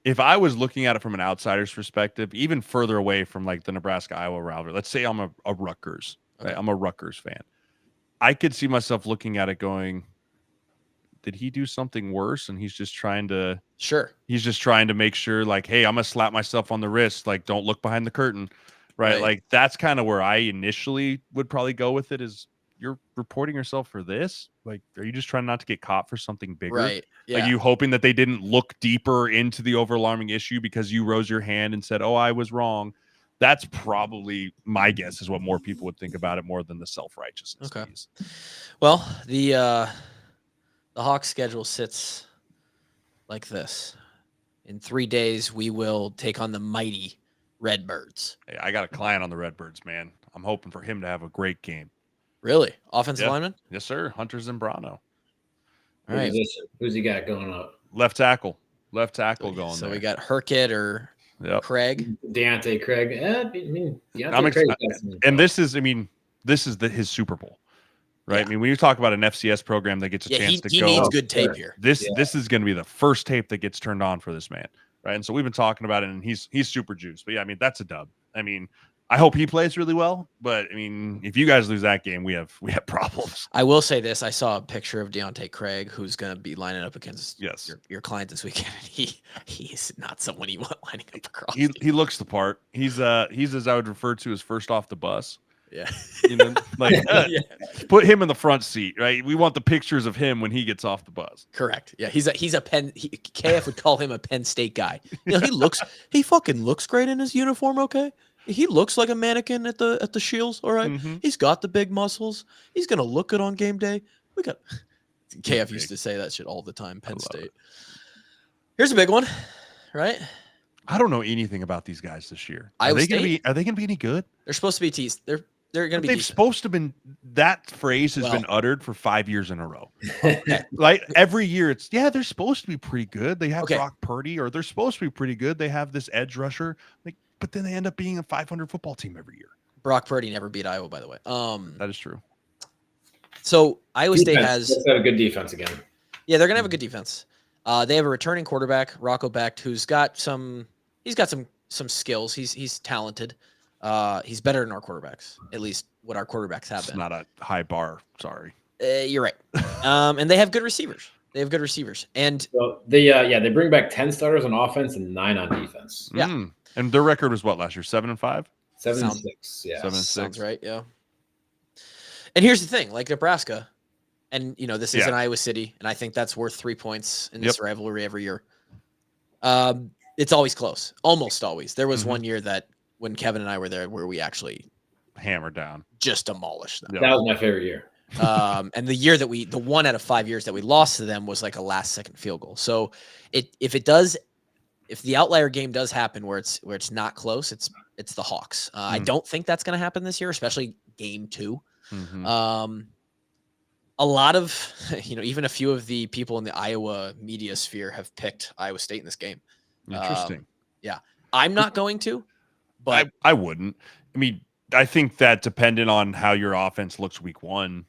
if I was looking at it from an outsider's perspective, even further away from like the Nebraska-Iowa rivalry, let's say I'm a Rutgers, right? I'm a Rutgers fan. I could see myself looking at it going, did he do something worse? And he's just trying to make sure like, hey, I'm going to slap myself on the wrist. Like, don't look behind the curtain, right? Like that's kind of where I initially would probably go with it is, you're reporting yourself for this? Like, are you just trying not to get caught for something bigger? Right. Yeah. Like you hoping that they didn't look deeper into the over-alarming issue because you rose your hand and said, oh, I was wrong. That's probably my guess is what more people would think about it more than the self-righteousness. Okay. Well, the Hawks schedule sits like this. In 3 days, we will take on the mighty Redbirds. Hey, I got a client on the Redbirds, man. I'm hoping for him to have a great game. Really? Offensive lineman? Yes, sir. Hunter Zambrano. All right. Who's he got going up? Left tackle going there. So we got Herkett or Craig. Deontay Craig. Deontay Craig. And this is his Super Bowl. Right. Yeah. I mean, when you talk about an FCS program that gets a chance to go, he needs good tape here. This is going to be the first tape that gets turned on for this man. Right. And so we've been talking about it and he's super juiced. But yeah, I mean, that's a dub. I mean, I hope he plays really well, but I mean, if you guys lose that game, we have problems. I will say this: I saw a picture of Deontay Craig, who's going to be lining up against your client this weekend. He's not someone you want lining up across. He looks the part. He's as I would refer to as first off the bus. Yeah, put him in the front seat, right? We want the pictures of him when he gets off the bus. Correct. Yeah, he's a Penn. KF would call him a Penn State guy. He fucking looks great in his uniform. Okay. He looks like a mannequin at the Shields. All right. Mm-hmm. He's got the big muscles. He's gonna look good on game day. We got KF used to say that shit all the time. Penn State. Here's a big one, right? I don't know anything about these guys this year. Are they gonna be any good? They're supposed to be teased. They're gonna be. They've supposed to have been. That phrase has been uttered for 5 years in a row. Like every year, they're supposed to be pretty good. They have Brock Purdy, or they're supposed to be pretty good. They have this edge rusher. But then they end up being a 500 football team every year. Brock Purdy never beat Iowa, by the way. That is true. So Iowa State has a good defense again. Yeah, they're gonna have a good defense. They have a returning quarterback, Rocco Becht, who's got some skills. He's talented. He's better than our quarterbacks, at least what our quarterbacks have been. It's not a high bar. Sorry. You're right. And they have good receivers. And so they bring back 10 starters on offense and 9 on defense. Yeah. And their record was what last year? 7-5? 7-6. Yeah. 7-6. Sounds right. Yeah. And here's the thing, like Nebraska, and this is in Iowa City, and I think that's worth 3 points in this rivalry every year. It's always close. Almost always. There was one year that when Kevin and I were there where we actually hammered down. Just demolished them. Yep. That was my favorite year. And the year that the 1 out of 5 years that we lost to them was like a last second field goal. So if the outlier game does happen where it's not close, it's the Hawks. I don't think that's going to happen this year, especially game 2. Mm-hmm. A lot of, even a few of the people in the Iowa media sphere have picked Iowa State in this game. Interesting. Yeah. I'm not going to, but I wouldn't. I mean, I think that dependent on how your offense looks week 1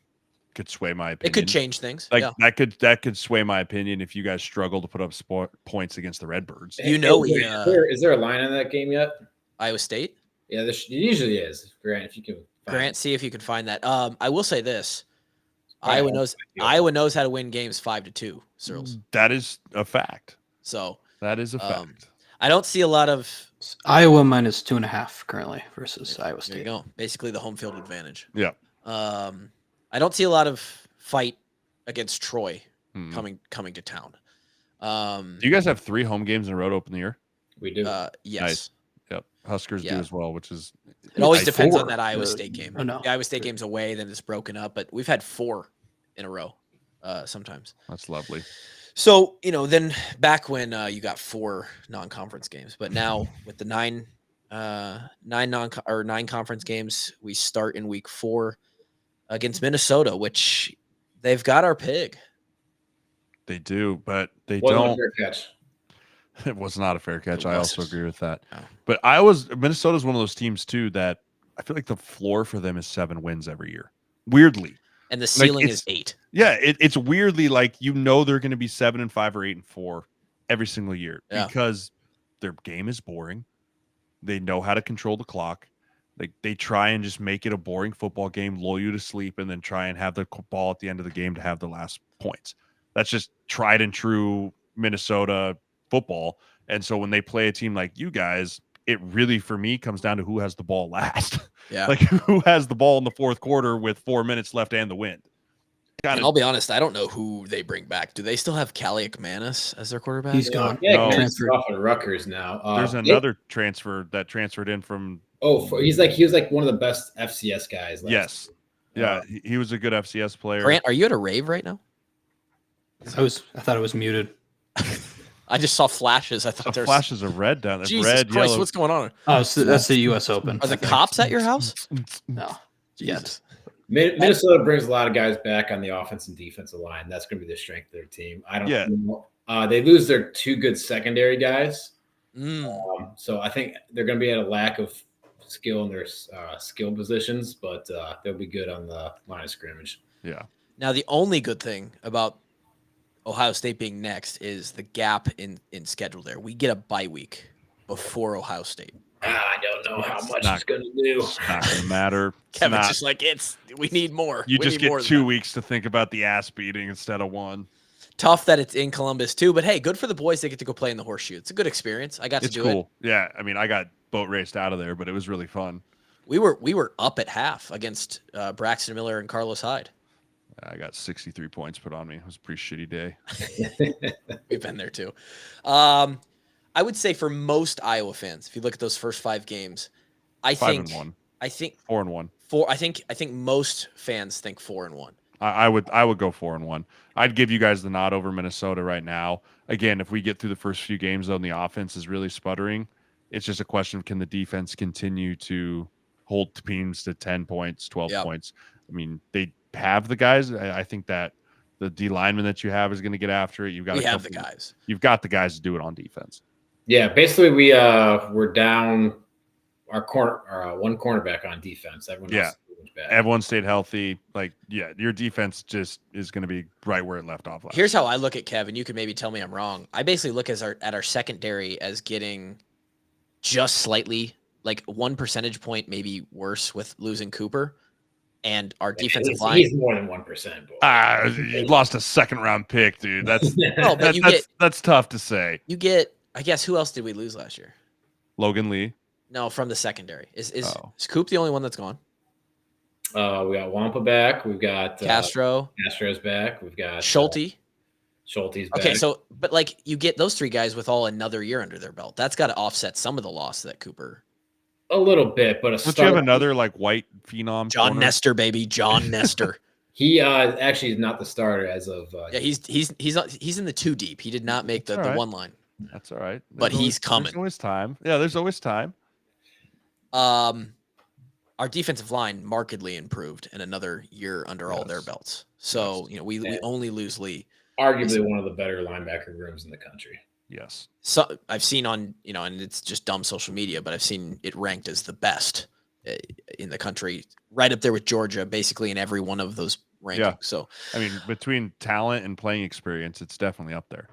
could sway my opinion. It could change things. Like Yeah. that could sway my opinion if you guys struggle to put up points against the Redbirds. You know, is there a line on that game yet? Iowa State. Yeah, there usually is. Grant, if you can. Grant, see if you can find that. I will say this: Iowa knows how to win games 5-2. Sirles. That is a fact. So that is a fact. I don't see a lot of Iowa minus 2.5 currently versus Iowa State. There you go. Basically, the home field advantage. Yeah. I don't see a lot of fight against Troy coming to town. Do you guys have 3 home games in a row to open the year? We do. Yes. Nice. Yep. Huskers do as well, which is it always depends on that Iowa State game. Oh, no. The Iowa State game's away, then it's broken up, but we've had 4 in a row sometimes. That's lovely. So, then back when you got 4 non-conference games, but now with the 9 conference games, we start in week 4 against Minnesota, which they've got our pig. They do, but they Wasn't don't. a fair catch. It was not a fair catch. I also agree with that. No. But Minnesota's one of those teams too that I feel like the floor for them is 7 wins every year. Weirdly. And the ceiling is 8. Yeah, it's weirdly like they're going to be 7-5 or 8-4 every single year because their game is boring. They know how to control the clock. They try and just make it a boring football game, lull you to sleep, and then try and have the ball at the end of the game to have the last points. That's just tried and true Minnesota football. And so when they play a team like you guys, it really, for me, comes down to who has the ball last. Yeah. Like who has the ball in the fourth quarter with 4 minutes left and the wind. And I'll be honest, I don't know who they bring back. Do they still have Callie McManus as their quarterback? He's gone. Yeah, he's off at Rutgers now. There's another transfer that transferred in from. He was like one of the best FCS guys. Yes. Yeah, he was a good FCS player. Grant, are you at a rave right now? I thought it was muted. I just saw flashes. I thought there was flashes of red down there. Jesus red, Christ, yellow. what's going on? Oh, so that's the U.S. Open. Are the cops at your house? No. Jesus. Minnesota brings a lot of guys back on the offense and defensive line. That's going to be the strength of their team. I don't know. They lose their 2 good secondary guys. So I think they're going to be at a lack of skill in their skill positions, but they'll be good on the line of scrimmage. Yeah. Now, the only good thing about Ohio State being next is the gap in schedule there. We get a bye week before Ohio State. I don't know how much it's going to do. It's not going to matter. Kevin's just like, we need more. You just get 2 weeks to think about the ass beating instead of 1. Tough that it's in Columbus too, but hey, good for the boys. They get to go play in the horseshoe. It's a good experience. I got to do it. Yeah. I mean, I got boat raced out of there, but it was really fun. We were up at half against Braxton Miller and Carlos Hyde. I got 63 points put on me. It was a pretty shitty day. We've been there too. I would say for most Iowa fans, if you look at those first 5 games, I think 5-1. I think 4-1. I think most fans think 4-1. I would go 4-1. I'd give you guys the nod over Minnesota right now. Again, if we get through the first few games, though, and the offense is really sputtering, it's just a question of can the defense continue to hold teams to 10 points, 12 points. I mean, they have the guys. I think that the D lineman that you have is going to get after it. We have the guys. You've got the guys to do it on defense. Yeah, basically we're down our one cornerback on defense. Everyone else back. Everyone stayed healthy. Your defense just is going to be right where it left off last. Here's how I look at Kevin. You could maybe tell me I'm wrong. I basically look at our secondary as getting just slightly, like 1 percentage point, maybe worse with losing Cooper, and our defensive line. He's more than 1%. You lost a 2nd-round pick, dude. That's that's tough to say. You get. I guess who else did we lose last year? Logan Lee. No, from the secondary. Is Coop the only one that's gone? We got Wampa back. We've got Castro. Castro's back. We've got Schulte's back. Okay, so but you get those 3 guys with all another year under their belt. That's got to offset some of the loss that Cooper. A little bit, but don't you have another white phenom? John Nestor, baby, John Nestor. He actually is not the starter as of. He's in the 2 deep. He did not make the 1 line. That's all right. But he's coming. There's always time. Yeah, there's always time. Our defensive line markedly improved in another year under all their belts. So, we only lose Lee. Arguably one of the better linebacker rooms in the country. Yes. So I've seen on, and it's just dumb social media, but I've seen it ranked as the best in the country, right up there with Georgia, basically in every one of those ranking. Yeah. So, I mean, between talent and playing experience, it's definitely up there.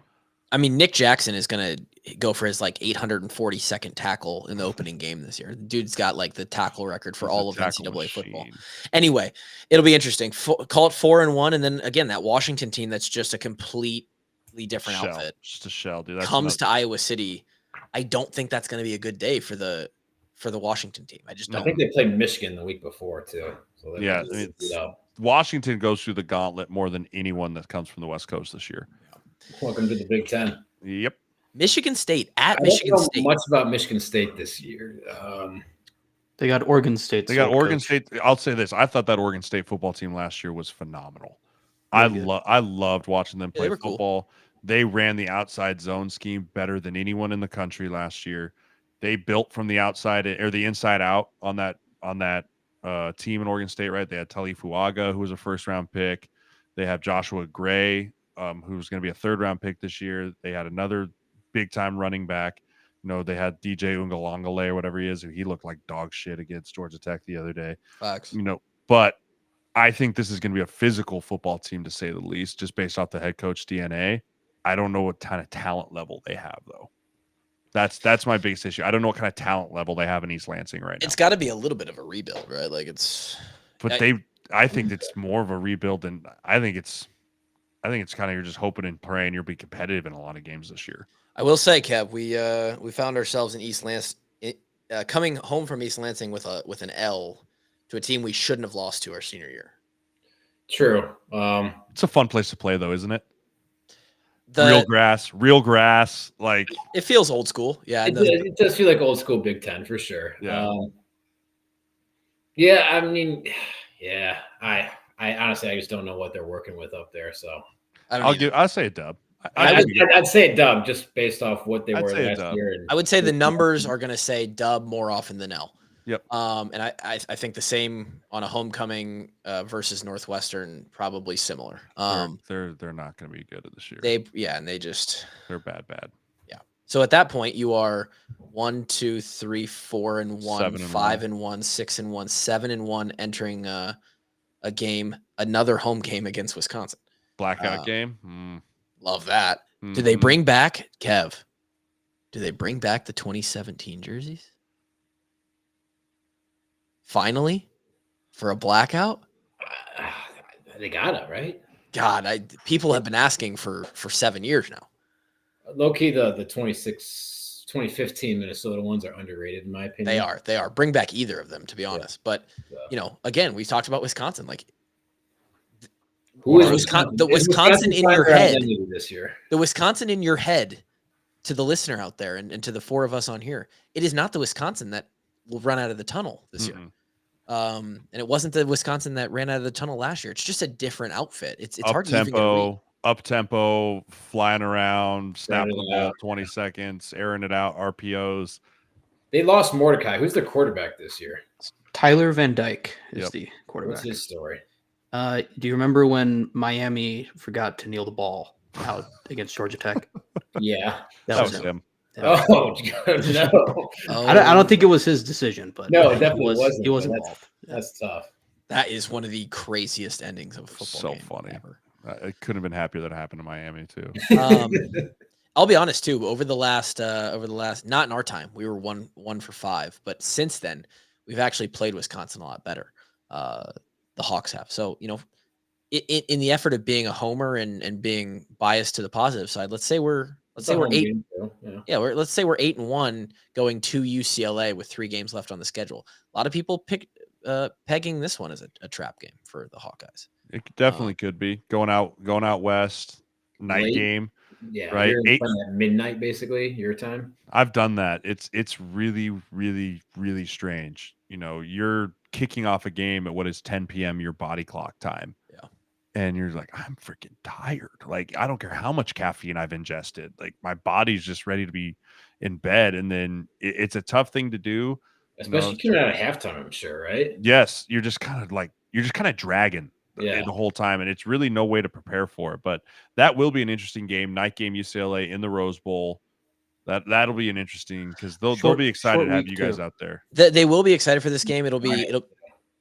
I mean, Nick Jackson is going to go for his like 842nd tackle in the opening game this year. The dude's got like the tackle record for all of NCAA football. Anyway, it'll be interesting. Call it 4-1. And then again, that Washington team that's just a completely different outfit. Just a shell, dude. That's comes to Iowa City. I don't think that's going to be a good day for the Washington team. I just don't. I think they played Michigan the week before too. So yeah, I mean, Washington goes through the gauntlet more than anyone that comes from the West Coast this year. Welcome to the Big Ten. Yep. Michigan State at I Michigan don't know State. much about Michigan State this year. They got Oregon State. They got Oregon State. I'll say this: I thought that Oregon State football team last year was phenomenal. I loved watching them play football. Cool. They ran the outside zone scheme better than anyone in the country last year. They built from the outside or the inside out on that team in Oregon State, right? They had Tali Fuaga, who was a first-round pick. They have Joshua Gray, who's going to be a third-round pick this year. They had another big-time running back. You know, they had DJ Ungalongale or whatever he is, who he looked like dog shit against Georgia Tech the other day. Facts. You know, but I think this is going to be a physical football team, to say the least, just based off the head coach DNA. I don't know what kind of talent level they have, though. That's my biggest issue. I don't know what kind of talent level they have in East Lansing right now. It's got to be a little bit of a rebuild, right? Like I think it's more of a rebuild than I think it's kind of you're just hoping and praying you'll be competitive in a lot of games this year. I will say, Kev, we found ourselves in East Lansing, coming home from East Lansing with an L to a team we shouldn't have lost to our senior year. True. It's a fun place to play, though, isn't it? Real grass. Like it feels old school. Yeah, it does feel like old school Big Ten for sure. Yeah. I mean, yeah. I honestly, I just don't know what they're working with up there. So I'll say a dub. I'd say a dub just based off what they were last year. I would say the numbers are going to say dub more often than L. Yep. And I think the same on a homecoming versus Northwestern, probably similar. They're not going to be good at this year. They're bad. Yeah. So at that point, you are 1, 2, 3, 4 and 1, 5 and 1, 6 and 1, 7 and 1, entering a game, another home game against Wisconsin. Blackout game. Love that. Mm-hmm. Do they bring back Kev? Do they bring back the 2017 jerseys? Finally, for a blackout? They got it, right? God, people have been asking for 7 years now. Low-key, the 2015 Minnesota ones are underrated, in my opinion. They are. Bring back either of them, to be honest. Yeah. But, again, we talked about Wisconsin. Like, the Wisconsin in your head this year. The Wisconsin in your head, to the listener out there and to the four of us on here, it is not the Wisconsin that will run out of the tunnel this year. And it wasn't the Wisconsin that ran out of the tunnel last year. It's just a different outfit. It's hard to even get a read. Up tempo, flying around, snapping the ball 20 seconds, airing it out, RPOs. They lost Mordecai. Who's the quarterback this year? Tyler Van Dyke is the quarterback. What's his story? Do you remember when Miami forgot to kneel the ball out against Georgia Tech? Yeah, that was him. Oh no! I don't think it was his decision, but no, it definitely wasn't. He was involved. That's tough. That is one of the craziest endings of a football game. So funny. Ever. I couldn't have been happier that it happened to Miami too. I'll be honest too. Over the last, not in our time, we were 1 for 5, but since then, we've actually played Wisconsin a lot better. The Hawks have. So in the effort of being a homer and being biased to the positive side, let's say we're 8. Let's say we're 8-1 going to UCLA with 3 games left on the schedule. A lot of people pegging this one as a trap game for the Hawkeyes. It definitely could be going out west, night game. Yeah, right. At midnight, basically your time. I've done that. It's really, really, really strange. You're kicking off a game at what is 10 p.m. your body clock time. Yeah. And you're like, I'm freaking tired. Like, I don't care how much caffeine I've ingested. Like, my body's just ready to be in bed. And then it's a tough thing to do. Especially coming out of halftime, I'm sure, right? Yes. You're just kind of dragging the whole time. And it's really no way to prepare for it. But that will be an interesting game. Night game, UCLA in the Rose Bowl. That'll be an interesting, because they'll be excited to have you guys out there. They will be excited for this game. It'll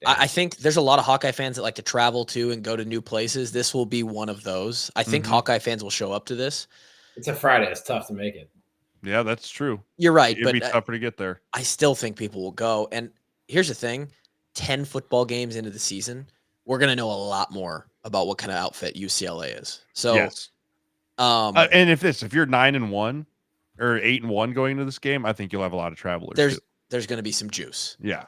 I think there's a lot of Hawkeye fans that like to travel to and go to new places. This will be one of those. I think Hawkeye fans will show up to this. It's a Friday. It's tough to make it. Yeah, that's true. You're right, It'd be tougher to get there. I still think people will go. And here's the thing: 10 football games into the season, we're gonna know a lot more about what kind of outfit UCLA is. So, yes. And if you're 9-1 or 8-1 going into this game, I think you'll have a lot of travelers. There's going to be some juice. Yeah.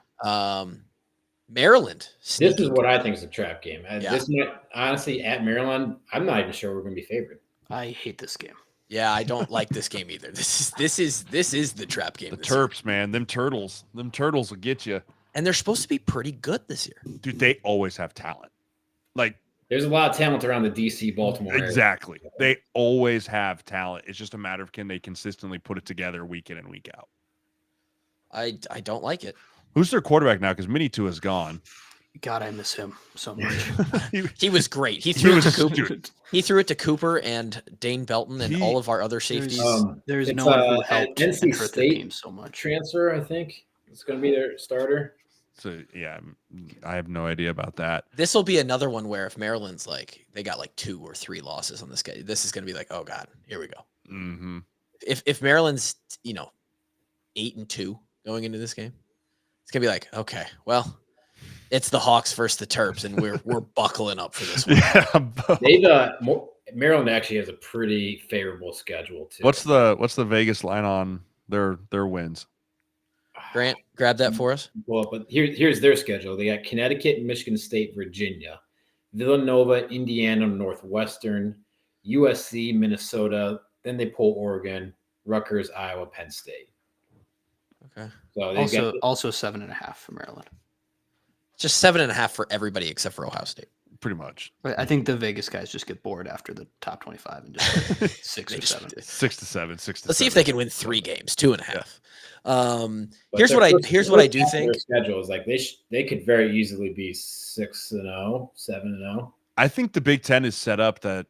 Maryland. This is what I think is a trap game. Yeah. This might, honestly, at Maryland, I'm not even sure we're going to be favored. I hate this game. Yeah, I don't like this game either. This is the trap game. The Terps, man, them turtles will get you. And they're supposed to be pretty good this year. Dude, they always have talent. Like, there's a lot of talent around the DC Baltimore area. Exactly. They always have talent. It's just a matter of can they consistently put it together week in and week out. I don't like it. Who's their quarterback now? Because Mini 2 is gone. God, I miss him so much. He was great. He threw it to Cooper and Dane Belton and all of our other safeties. There's no one who helped NC and hurt their State team so much. Transfer, I think. It's going to be their starter. So, yeah, I have no idea about that. This will be another one where if Maryland's like, they got like 2 or 3 losses on this guy, this is going to be like, oh, God, here we go. Mm-hmm. If Maryland's, 8-2 going into this game, it's going to be like, okay, well, it's the Hawks versus the Terps, and we're buckling up for this one. Yeah, Maryland actually has a pretty favorable schedule, too. What's the Vegas line on their wins? Grant, grab that for us. Well, but here's their schedule. They got Connecticut, Michigan State, Virginia, Villanova, Indiana, Northwestern, USC, Minnesota. Then they pull Oregon, Rutgers, Iowa, Penn State. Okay. So also 7.5 for Maryland. Just 7.5 for everybody except for Ohio State. Pretty much. I think the Vegas guys just get bored after the top 25 and just like 6 or 7. 6 to 7. Let's see if they can win 3 games, 2.5. Yeah. Here's what I do think. Their schedule is like they could very easily be 6-0, 7-0. I think the Big Ten is set up that,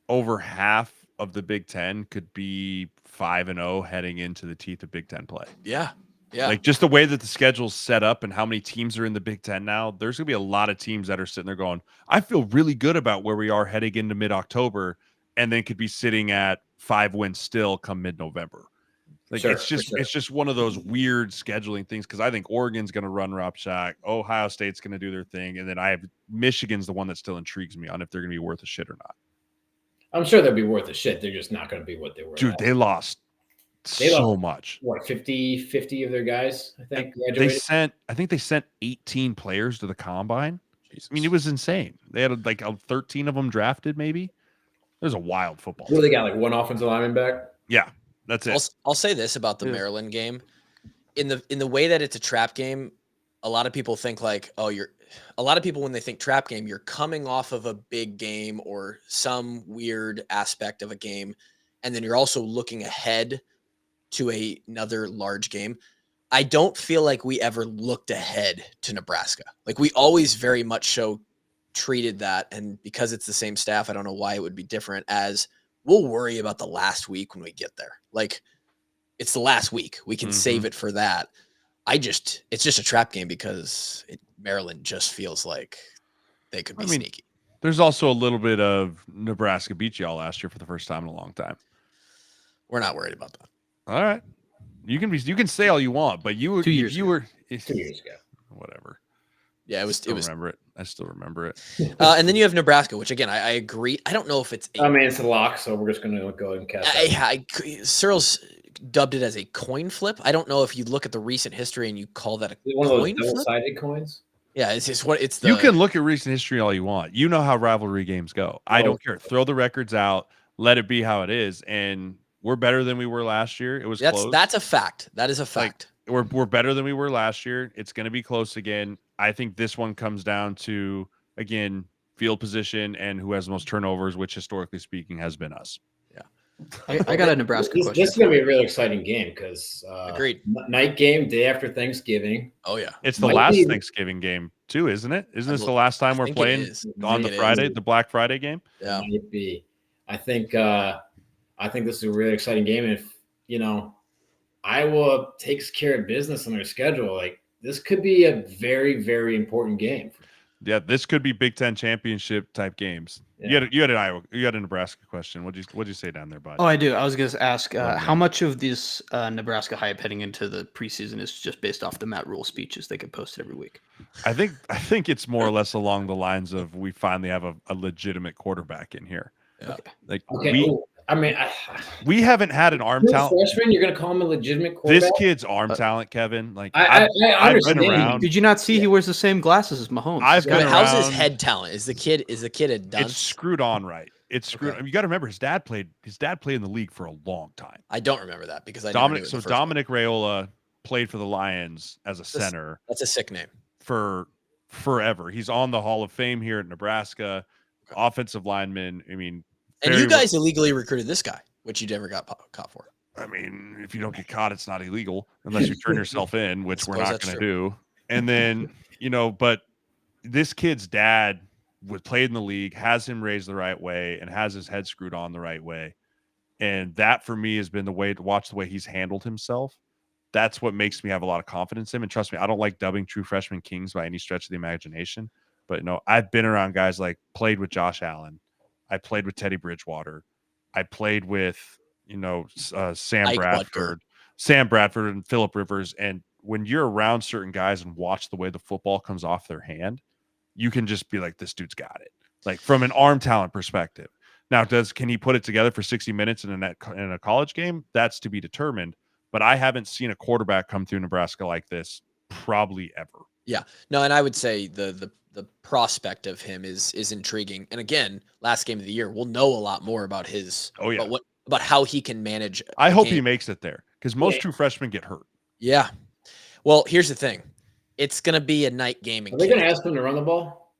over half of the Big Ten could be 5-0 heading into the teeth of Big Ten play. Yeah. Yeah. Like just the way that the schedule's set up and how many teams are in the Big Ten now, there's going to be a lot of teams that are sitting there going, I feel really good about where we are heading into mid-October, and then could be sitting at 5 wins still come mid-November. Like it's just one of those weird scheduling things because I think Oregon's going to run Ropshak, Ohio State's going to do their thing, and then I have Michigan's the one that still intrigues me on if they're going to be worth a shit or not. I'm sure they'll be worth a shit. They're just not going to be what they were. Dude, they lost much. What, 50 of their guys, I think, graduated? I think they sent 18 players to the combine. Jesus. It was insane. They had 13 of them drafted, maybe. It was a wild football. Well, they got one offensive lineman back. Yeah, that's it. I'll say this about the Maryland game. In the way that it's a trap game, a lot of people think a lot of people when they think trap game, you're coming off of a big game or some weird aspect of a game, and then you're also looking ahead to another large game. I don't feel like we ever looked ahead to Nebraska. Like we always very much so treated that, and because it's the same staff, I don't know why it would be different, as we'll worry about the last week when we get there. Like it's the last week. We can save it for that. It's just a trap game because Maryland just feels like they could be sneaky. There's also a little bit of Nebraska beat y'all last year for the first time in a long time. We're not worried about that. All right. You can say all you want, but you were 2 years ago. 2 years ago. Whatever. Yeah, I still remember it. And then you have Nebraska, which again, I agree. I don't know if it's it's a lock, so we're just going to go ahead and cast it. Sirles dubbed it as a coin flip. I don't know if you look at the recent history and you call that one of those coin flip. double-sided coins. Yeah, it's you can look at recent history all you want. You know how rivalry games go. I don't care. Throw the records out. Let it be how it is. And we're better than we were last year. It was close. That's a fact. That is a fact. We're better than we were last year. It's going to be close again. I think this one comes down to, again, field position and who has the most turnovers, which historically speaking has been us. Yeah. I got a Nebraska question. This is going to be a really exciting game because agreed. Night game, day after Thanksgiving. Oh, yeah. It's the last Thanksgiving game too, isn't it? Isn't this the last time we're playing on the Friday, the Black Friday game? Yeah. It might be. I think this is a really exciting game. And if, Iowa takes care of business on their schedule, like this could be a very, very important game. Yeah, this could be Big Ten championship type games. Yeah. You had a Nebraska question. What'd you say down there, bud? Oh, I do. I was going to ask how much of this Nebraska hype heading into the preseason is just based off the Matt Rule speeches they get posted every week. I think it's more or less along the lines of we finally have a legitimate quarterback in here. Yeah. Like we haven't had an arm talent. Freshman, you're going to call him a legitimate quarterback? This kid's arm talent, Kevin. Like I I've been around. Did you not see he wears the same glasses as Mahomes? How's his head talent? Is the kid a dunce? It's screwed on right. It's screwed. Okay. You got to remember his dad played in the league for a long time. I don't remember that because Dominic Raiola played for the Lions as a center. That's a sick name. For forever. He's on the Hall of Fame here at Nebraska. Okay. Offensive lineman. I mean, and you guys illegally recruited this guy, which you never got caught for. I mean, if you don't get caught, it's not illegal unless you turn yourself in, which we're not going to do. And then, but this kid's dad played in the league, has him raised the right way, and has his head screwed on the right way. And that for me has been the way to watch the way he's handled himself. That's what makes me have a lot of confidence in him. And trust me, I don't like dubbing true freshman kings by any stretch of the imagination. But I've been around guys played with Josh Allen. I played with Teddy Bridgewater. I played with, Sam Bradford and Phillip Rivers. And when you're around certain guys and watch the way the football comes off their hand, you can just be like, this dude's got it. Like from an arm talent perspective. Now, can he put it together for 60 minutes in a college game? That's to be determined. But I haven't seen a quarterback come through Nebraska like this probably ever. Yeah. No, and I would say the prospect of him is intriguing. And again, last game of the year, we'll know a lot more about his about how he can manage. I hope he makes it there because most true freshmen get hurt. Yeah. Well, here's the thing. It's going to be a night game. Are they going to ask him to run the ball?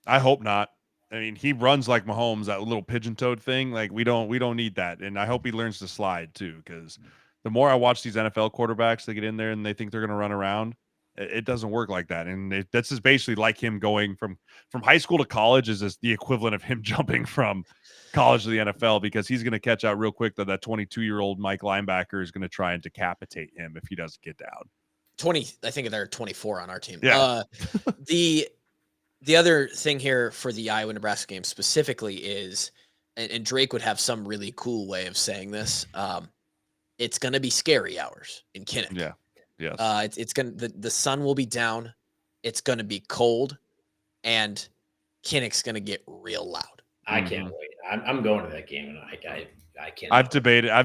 I hope not. I mean, he runs like Mahomes, that little pigeon toed thing. Like we don't need that. And I hope he learns to slide too, because the more I watch these NFL quarterbacks, they get in there and they think they're going to run around. It doesn't work like that. And that's just basically like him going from high school to college is the equivalent of him jumping from college to the NFL, because he's going to catch out real quick that 22-year-old Mike linebacker is going to try and decapitate him if he doesn't get down. 20, I think they're 24 on our team. Yeah. The other thing here for the Iowa-Nebraska game specifically is, and Drake would have some really cool way of saying this, it's going to be scary hours in Kinnick. Yeah. Yes. It's going to the sun will be down. It's going to be cold, and Kinnick's going to get real loud. I can't wait. I'm going to that game, and I can't. I've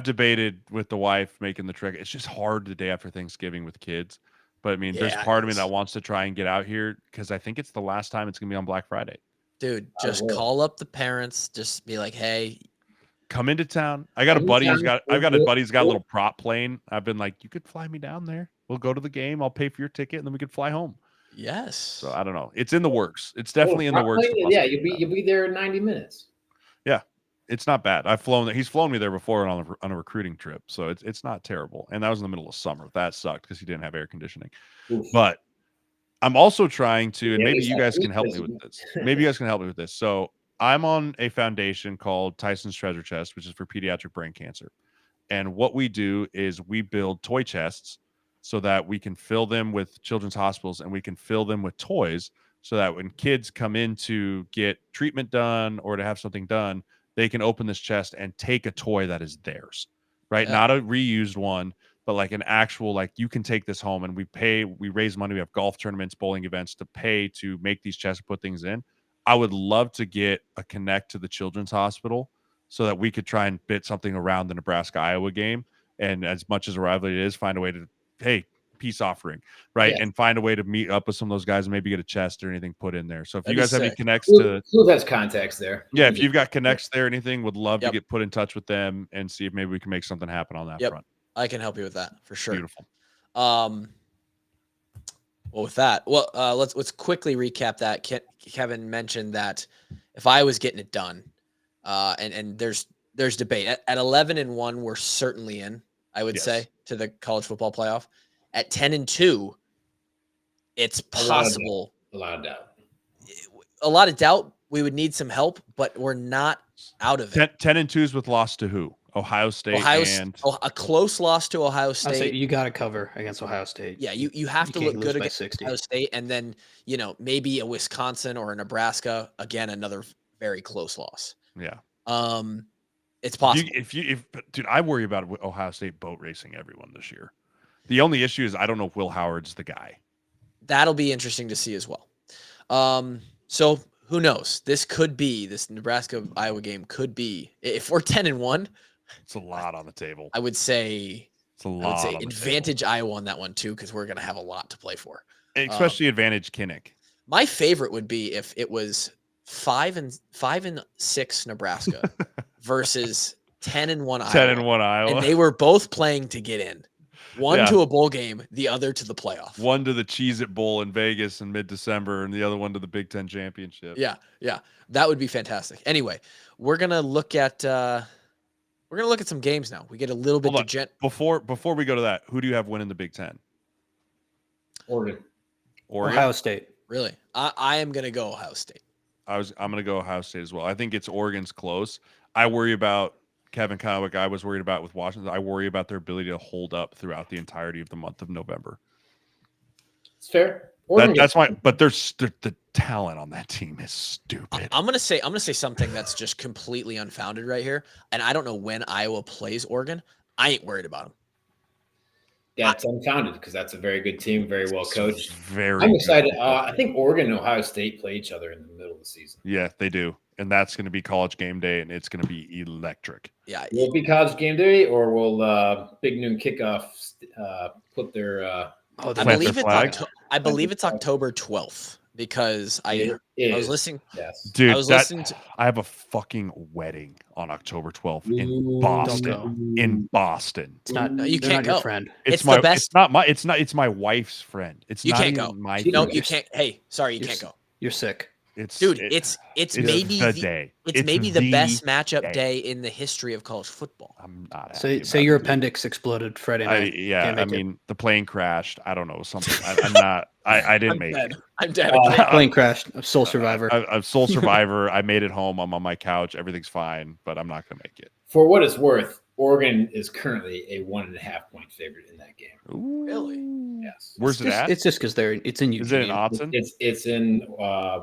debated with the wife making the trek. It's just hard the day after Thanksgiving with kids. But I mean, there's part of me that wants to try and get out here because I think it's the last time it's going to be on Black Friday. Dude, just call up the parents. Just be like, hey, come into town. I've got a buddy who's got a little prop plane. I've been like, you could fly me down there. We'll go to the game. I'll pay for your ticket, and then we could fly home. Yes. So I don't know. It's in the works. It's definitely in the works. Yeah, you'll be there in 90 minutes. Yeah, it's not bad. I've flown there. He's flown me there before on a recruiting trip, so it's not terrible. And that was in the middle of summer. That sucked because he didn't have air conditioning. Oof. But I'm also trying to, and maybe you guys can help me with this. So I'm on a foundation called Tyson's Treasure Chest, which is for pediatric brain cancer. And what we do is we build toy chests so that we can fill them with children's hospitals, and we can fill them with toys so that when kids come in to get treatment done or to have something done, they can open this chest and take a toy that is theirs, right? Yeah. Not a reused one, but like an actual, like you can take this home, and we raise money. We have golf tournaments, bowling events to pay to make these chests, put things in. I would love to get a connect to the children's hospital so that we could try and fit something around the Nebraska-Iowa game. And as much as a rivalry it is, find a way to, hey, peace offering, right? Yeah. And find a way to meet up with some of those guys and maybe get a chest or anything put in there. So if you guys have any connects who has contacts there? Yeah, if you've got connects there, anything, would love to get put in touch with them and see if maybe we can make something happen on that front. I can help you with that for sure. Beautiful. Well, with that, let's quickly recap that. Kevin mentioned that if I was getting it done, and there's debate at 11-1, we're certainly in. I would say to the college football playoff. At 10-2, it's possible. A lot of doubt. A lot of doubt. We would need some help, but we're not out of it. 10-2s with loss to who? Ohio State and a close loss to Ohio State. I'll say you got to cover against Ohio State. Yeah, you have to can't look lose good by against 60. Ohio State, and then maybe a Wisconsin or a Nebraska. Again, another very close loss. Yeah. It's possible. Dude, I worry about Ohio State boat racing everyone this year. The only issue is I don't know if Will Howard's the guy. That'll be interesting to see as well. So who knows? This Nebraska Iowa game could be, if we're 10-1. It's a lot on the table. I would say it's a lot. On the advantage table. Iowa on that one too, because we're gonna have a lot to play for. Especially advantage Kinnick. My favorite would be if it was 5-6 Nebraska versus 10-1 Iowa. 10-1 Iowa. And they were both playing to get in. One to a bowl game, the other to the playoff. One to the Cheez-It Bowl in Vegas in mid-December, and the other one to the Big Ten Championship. Yeah. That would be fantastic. Anyway, we're gonna look at some games now. We get a little bit before we go to that. Who do you have winning the Big Ten? Oregon. Ohio State. Really? I am gonna go Ohio State. I'm gonna go Ohio State as well. I think it's Oregon's close. I worry about Kevin, kind of like I was worried about with Washington. I worry about their ability to hold up throughout the entirety of the month of November. It's fair. That's why, but the talent on that team is stupid. I'm gonna say something that's just completely unfounded right here, and I don't know when Iowa plays Oregon. I ain't worried about them. Yeah, it's unfounded because that's a very good team, very well coached. Very. I'm excited. I think Oregon and Ohio State play each other in the middle of the season. Yeah, they do, and that's going to be College Game Day, and it's going to be electric. Yeah, will it be College Game Day, or will Big Noon Kickoff put their? I believe it's October 12th because I was listening. Yes, dude, I have a fucking wedding on October 12th in Boston. In Boston, it's not. You can't go. Friend. It's the best. It's not my. It's my wife's friend. It's you not can't even go. My. No, you can't. Hey, sorry, you can't go. You're sick. It's maybe the day. It's maybe the best matchup day in the history of college football. I'm not. Say your appendix exploded Friday night. I mean, the plane crashed. I don't know something. I'm not. I didn't make it. I'm dead. Plane crashed. I'm sole survivor. I'm sole survivor. I made it home. I'm on my couch. Everything's fine, but I'm not gonna make it. For what it's worth, Oregon is currently a 1.5 point favorite in that game. Ooh. Really? Yes. Where's it at? It's just because it's in Eugene. Is it in Autzen? It's in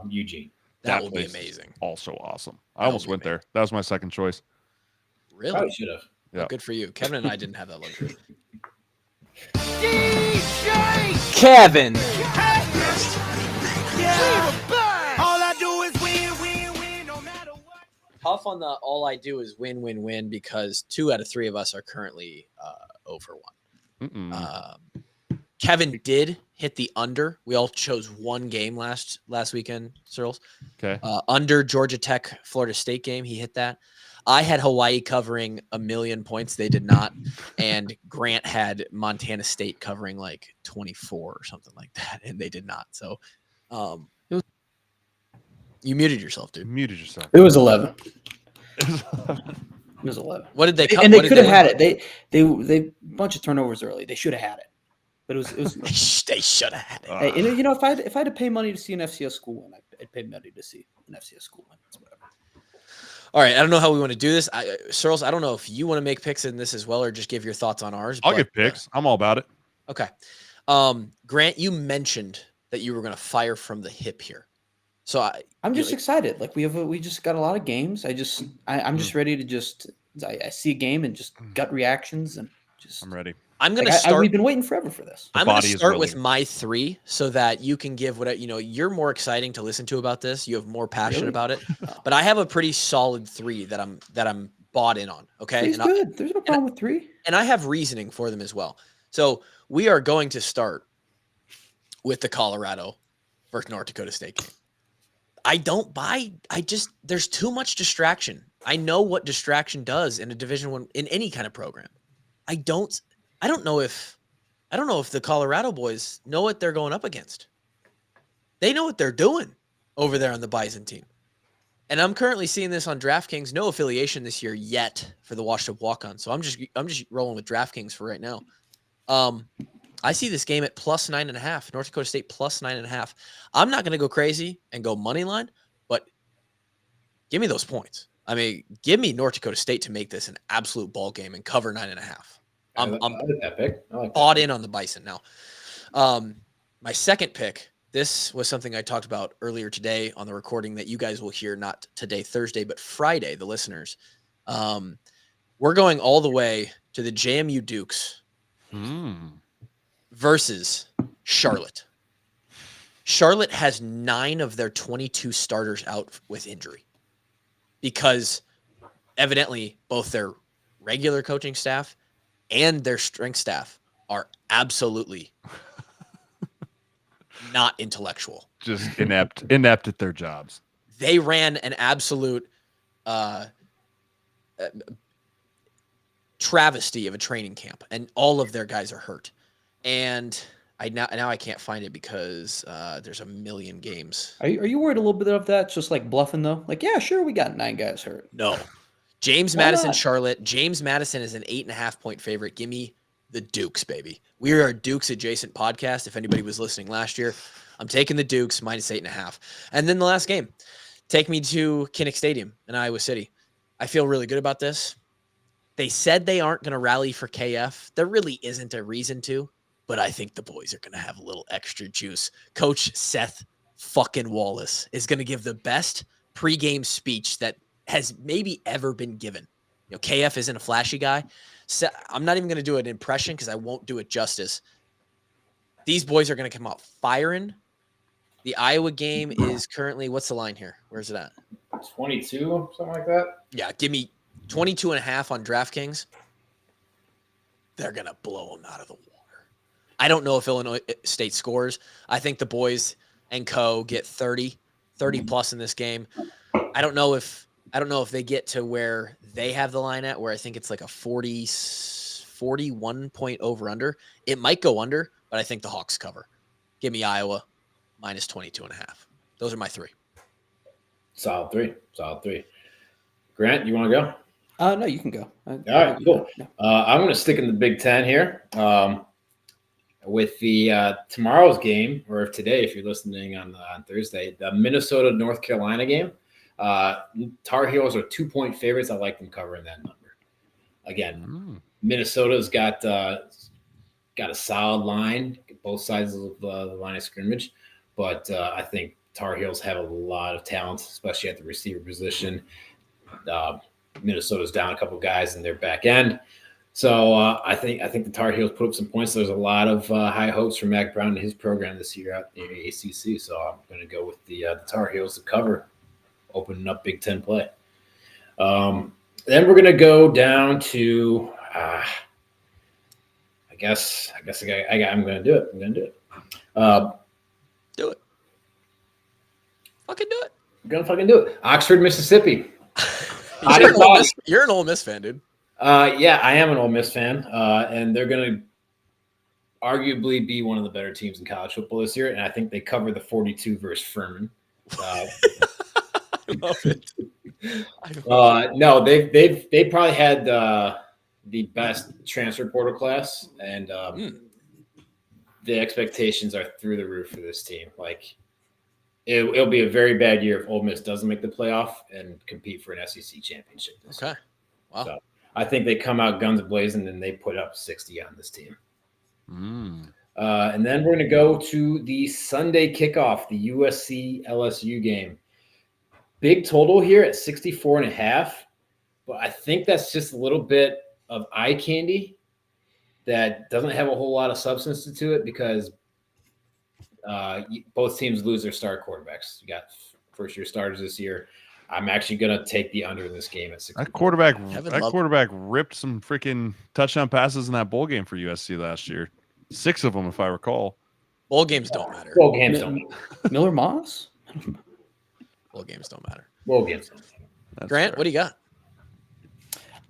Eugene. That will be amazing. Also awesome. I almost went there. That was my second choice. Really? Probably should have. Yeah. Good for you. Kevin and I didn't have that luxury. Kevin. All I do is win, no matter what. Tough on the all I do is win because 2 out of 3 of us are currently 0-1. Kevin did hit the under. We all chose one game last weekend, Sirles. Okay. Under Georgia Tech, Florida State game. He hit that. I had Hawaii covering 1,000,000 points. They did not. And Grant had Montana State covering like 24 or something like that. And they did not. So you muted yourself, dude. Muted yourself. It was 11. It was 11. What did they cover? And they could have had it. They bunch of turnovers early. They should have had it. But it was they should have had it. Hey, if I had to pay money to see an FCS school win, I'd pay money to see an FCS school win. It's whatever. All right, I don't know how we want to do this. Sirles, I don't know if you want to make picks in this as well or just give your thoughts on ours. I'll give picks. I'm all about it. Okay. Grant, you mentioned that you were going to fire from the hip here. So I'm just excited. Like we just got a lot of games. I'm just ready to I see a game and just gut reactions and just I'm ready. I'm going to start. We've been waiting forever for this. I'm going to start with my 3 so that you can give you're more exciting to listen to about this. You have more passion about it. But I have a pretty solid 3 that I'm bought in on. Okay. It's good. There's no problem with 3. And I have reasoning for them as well. So we are going to start with the Colorado versus North Dakota State game. There's too much distraction. I know what distraction does in a Division I, in any kind of program. I don't know if the Colorado boys know what they're going up against. They know what they're doing over there on the Bison team. And I'm currently seeing this on DraftKings. No affiliation this year yet for the Washed Up Walk-On. So I'm just rolling with DraftKings for right now. I see this game at plus 9.5. North Dakota State plus 9.5. I'm not going to go crazy and go money line, but give me those points. I mean, give me North Dakota State to make this an absolute ball game and cover 9.5. I'm like that pick. I like bought that in on the Bison now. My second pick, this was something I talked about earlier today on the recording that you guys will hear not today, Thursday, but Friday, the listeners. We're going all the way to the JMU Dukes versus Charlotte. Charlotte has 9 of their 22 starters out with injury because evidently both their regular coaching staff and their strength staff are absolutely not intellectual. Just inept at their jobs. They ran an absolute travesty of a training camp, and all of their guys are hurt. And now I can't find it because there's a million games. Are you worried a little bit of that? Just like bluffing though? Like, yeah, sure, we got 9 guys hurt. No. James Why Madison, not? Charlotte. James Madison is an 8.5-point favorite. Give me the Dukes, baby. We are a Dukes adjacent podcast. If anybody was listening last year, I'm taking the Dukes minus 8.5. And then the last game, take me to Kinnick Stadium in Iowa City. I feel really good about this. They said they aren't going to rally for KF. There really isn't a reason to, but I think the boys are going to have a little extra juice. Coach Seth fucking Wallace is going to give the best pregame speech that has maybe ever been given. You know, KF isn't a flashy guy. So I'm not even going to do an impression because I won't do it justice. These boys are going to come out firing. The Iowa game is currently, what's the line here? Where's it at? 22, something like that. Yeah, give me 22.5 on DraftKings. They're going to blow them out of the water. I don't know if Illinois State scores. I think the boys and co get 30 plus in this game. I don't know if they get to where they have the line at, where I think it's like a 41 point over under. It might go under, but I think the Hawks cover. Give me Iowa minus 22.5. Those are my 3. Solid three. Grant, you want to go? No, you can go. All right, cool. I'm going to stick in the Big Ten here with the tomorrow's game, or today, if you're listening on Thursday, the Minnesota-North Carolina game. Tar Heels are 2-point favorites. I like them covering that number. Again, Minnesota's got a solid line, both sides of the line of scrimmage, but I think Tar Heels have a lot of talent, especially at the receiver position. Minnesota's down a couple guys in their back end. So I think the Tar Heels put up some points. There's a lot of high hopes for Mac Brown and his program this year out in the ACC. So I'm going to go with the Tar Heels to cover, opening up Big Ten play. Then we're going to go down to I guess I'm going to do it. Do it. Fucking do it. I'm going to fucking do it. Oxford, Mississippi. You're an Ole Miss fan, dude. Yeah, I am an Ole Miss fan, and they're going to arguably be one of the better teams in college football this year, and I think they cover the 42 versus Furman. I love it. No, they probably had the best transfer portal class, and the expectations are through the roof for this team. Like, it'll be a very bad year if Ole Miss doesn't make the playoff and compete for an SEC championship. Okay. Wow. So I think they come out guns blazing and they put up 60 on this team. And then we're going to go to the Sunday kickoff, the USC LSU game. Big total here at 64.5, but I think that's just a little bit of eye candy that doesn't have a whole lot of substance to it because both teams lose their star quarterbacks. You got first-year starters this year. I'm actually going to take the under in this game at 60. That quarterback ripped some freaking touchdown passes in that bowl game for USC last year. 6 of them, if I recall. Bowl games don't matter. Bowl games don't matter. Miller Moss? Bowl games don't matter. Bowl games don't matter. That's Grant, fair. what do you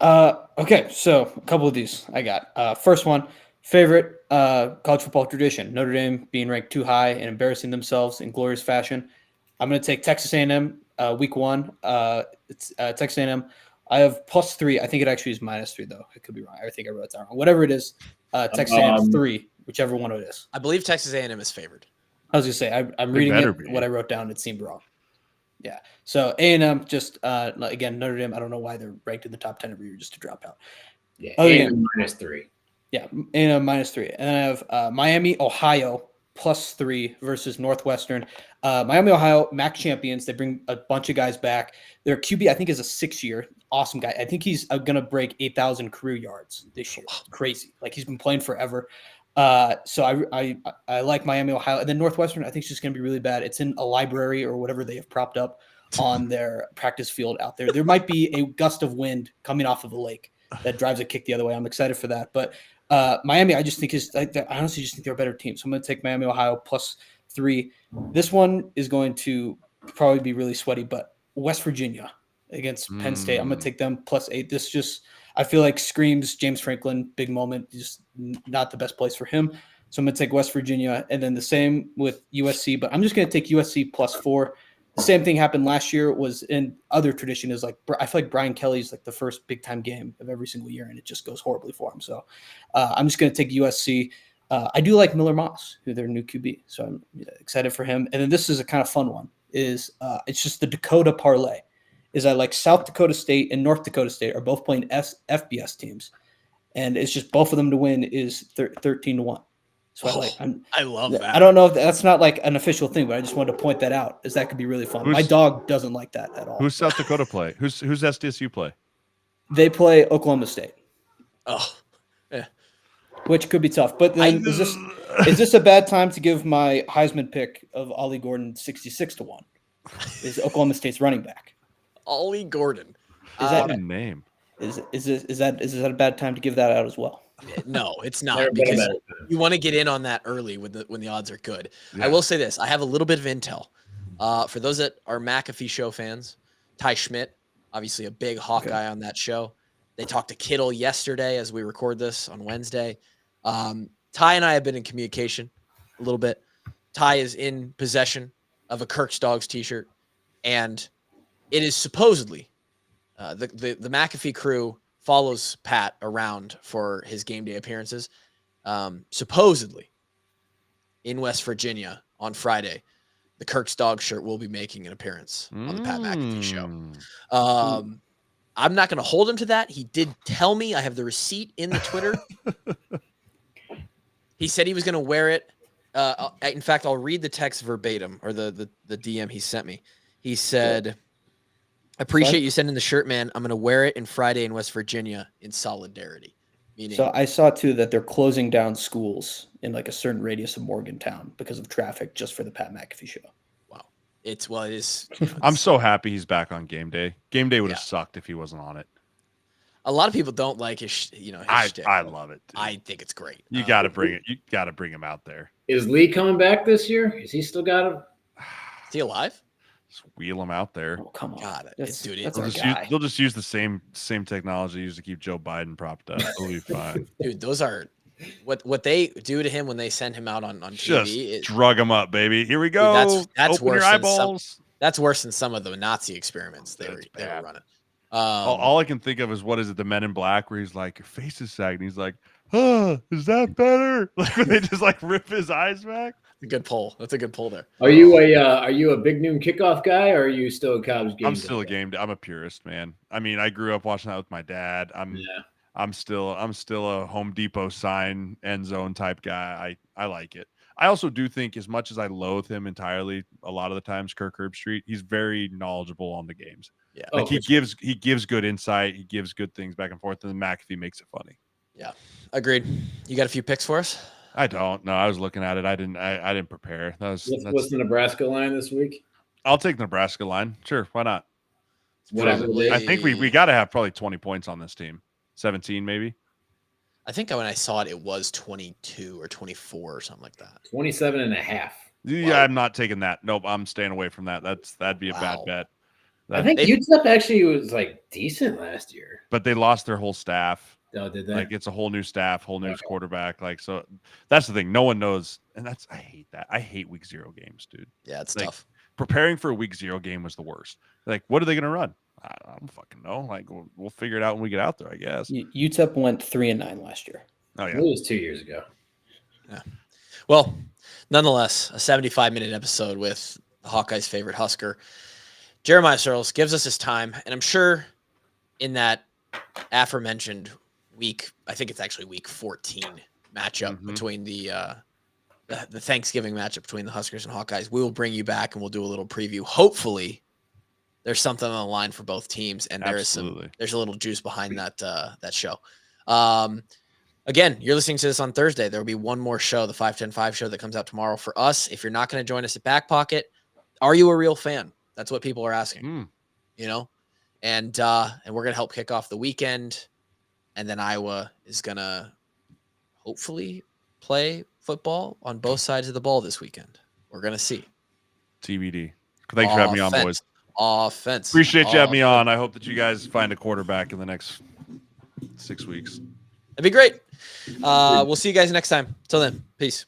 got? Okay, so a couple of these I got. First one, favorite college football tradition: Notre Dame being ranked too high and embarrassing themselves in glorious fashion. I'm going to take Texas A&M week 1. It's Texas A&M. I have +3. I think it actually is -3 though. I could be wrong. I think I wrote it down wrong. Whatever it is, Texas A&M 3, whichever one it is. I believe Texas A&M is favored. I was going to say I'm reading it. What I wrote down, it seemed wrong. Yeah. So A&M just again Notre Dame. I don't know why they're ranked in the top 10 every year just to drop out. Yeah, Other A&M -3. Yeah, A&M -3, and I have Miami, Ohio +3 versus Northwestern. Miami, Ohio, MAC champions. They bring a bunch of guys back. Their QB, I think, is a 6-year awesome guy. I think he's going to break 8,000 career yards this year. Crazy. Like he's been playing forever. So I like Miami, Ohio, and then Northwestern. I think it's just going to be really bad. It's in a library or whatever they have propped up on their practice field out there. There might be a gust of wind coming off of a lake that drives a kick the other way. I'm excited for that, but. Miami, I just think I honestly just think they're a better team. So I'm going to take Miami, Ohio +3. This one is going to probably be really sweaty, but West Virginia against Penn State, I'm going to take them +8. This just, I feel like screams James Franklin, big moment, just not the best place for him. So I'm going to take West Virginia, and then the same with USC, but I'm just going to take USC +4. The same thing happened last year. Was in other tradition is like I feel like Brian Kelly's like the first big time game of every single year, and it just goes horribly for him. So I'm just going to take USC. I do like Miller Moss, who their new QB, so I'm excited for him. And then this is a kind of fun one. Is it's just the Dakota parlay. Is I like South Dakota State and North Dakota State are both playing FBS teams, and it's just both of them to win is 13-1. So I love that. I don't know if that's not like an official thing, but I just wanted to point that out, as that could be really fun. My dog doesn't like that at all. Who's South Dakota play? Who's SDSU play? They play Oklahoma State. Oh, yeah. Which could be tough. But then is this a bad time to give my Heisman pick of Ollie Gordon 66-1? Is Oklahoma State's running back? Ollie Gordon. Is that a name? Is that a bad time to give that out as well? No, it's not, because you want to get in on that early when the odds are good. Yeah. I will say this. I have a little bit of intel. For those that are McAfee show fans, Ty Schmidt, obviously a big Hawkeye on that show. They talked to Kittle yesterday as we record this on Wednesday. Ty and I have been in communication a little bit. Ty is in possession of a Kirk's Dogs t-shirt, and it is supposedly the McAfee crew follows Pat around for his game day appearances. Supposedly in West Virginia on Friday, the Kirk's Dog shirt will be making an appearance on the Pat McAfee show. I'm not going to hold him to that. He did tell me. I have the receipt in the Twitter. He said he was going to wear it. In fact, I'll read the text verbatim, or the DM he sent me. He said, I appreciate you sending the shirt, man. I'm going to wear it in Friday in West Virginia in solidarity. Meaning, so I saw too that they're closing down schools in like a certain radius of Morgantown because of traffic, just for the Pat McAfee show. Wow. It is. I'm so happy he's back on game day. Game day would have sucked if he wasn't on it. A lot of people don't like his shtick. I love it. Dude. I think it's great. You got to bring it. You got to bring him out there. Is Lee coming back this year? Is he still got him? Is he alive? Just wheel him out there. Oh, come on. God, they'll just use the same technology used to keep Joe Biden propped up. It'll be fine. Dude, those are what they do to him when they send him out on TV. Just drug him up, baby. Here we go. Dude, that's Open worse your eyeballs. That's worse than some of the Nazi experiments they were running. All I can think of is, what is it, the Men in Black, where he's like, your face is sagging. He's like, is that better? Like when they just like rip his eyes back. Good pull. That's a good pull there. Are you a big noon kickoff guy, or are you still a Cubs game? I'm still a game day. I'm a purist, man. I mean, I grew up watching that with my dad. I'm still a Home Depot sign end zone type guy. I like it. I also do think, as much as I loathe him entirely, a lot of the times, Kirk Herbstreit, he's very knowledgeable on the games. Yeah, like he gives good insight. He gives good things back and forth, and then McAfee makes it funny. Yeah, agreed. You got a few picks for us? I don't. No, I was looking at it. I didn't prepare. What's the Nebraska line this week? I'll take Nebraska line. Sure, why not? Probably, I think we got to have probably 20 points on this team. 17 maybe. I think when I saw it, it was 22 or 24 or something like that. 27.5. Yeah, wow. I'm not taking that. Nope, I'm staying away from that. That'd be a bad bet. I think UTEP actually was like decent last year, but they lost their whole staff. Oh, did they? Like, it's a whole new staff, whole new quarterback. Like, so that's the thing. No one knows, and I hate that. I hate week 0 games, dude. Yeah, it's like, tough. Preparing for a week 0 game was the worst. Like, what are they going to run? I don't fucking know. Like, we'll figure it out when we get out there, I guess. UTEP went 3-9 last year. Oh yeah, it was 2 years ago. Yeah. Well, nonetheless, a 75-minute episode with the Hawkeyes' favorite Husker. Jeremiah Sirles gives us his time, and I'm sure in that aforementioned week, I think it's actually week 14 matchup between the Thanksgiving matchup between the Huskers and Hawkeyes, we will bring you back and we'll do a little preview. Hopefully, there's something on the line for both teams, and there's a little juice behind that show. Again, you're listening to this on Thursday. There will be one more show, the 5-10-5 show that comes out tomorrow. For us, if you're not going to join us at Back Pocket, are you a real fan? That's what people are asking. You know, and we're gonna help kick off the weekend, and then Iowa is gonna hopefully play football on both sides of the ball this weekend. We're gonna see. TBD. Thanks for having me on, boys. Offense. Appreciate you having me on. I hope that you guys find a quarterback in the next 6 weeks. That'd be great. We'll see you guys next time. Till then, peace.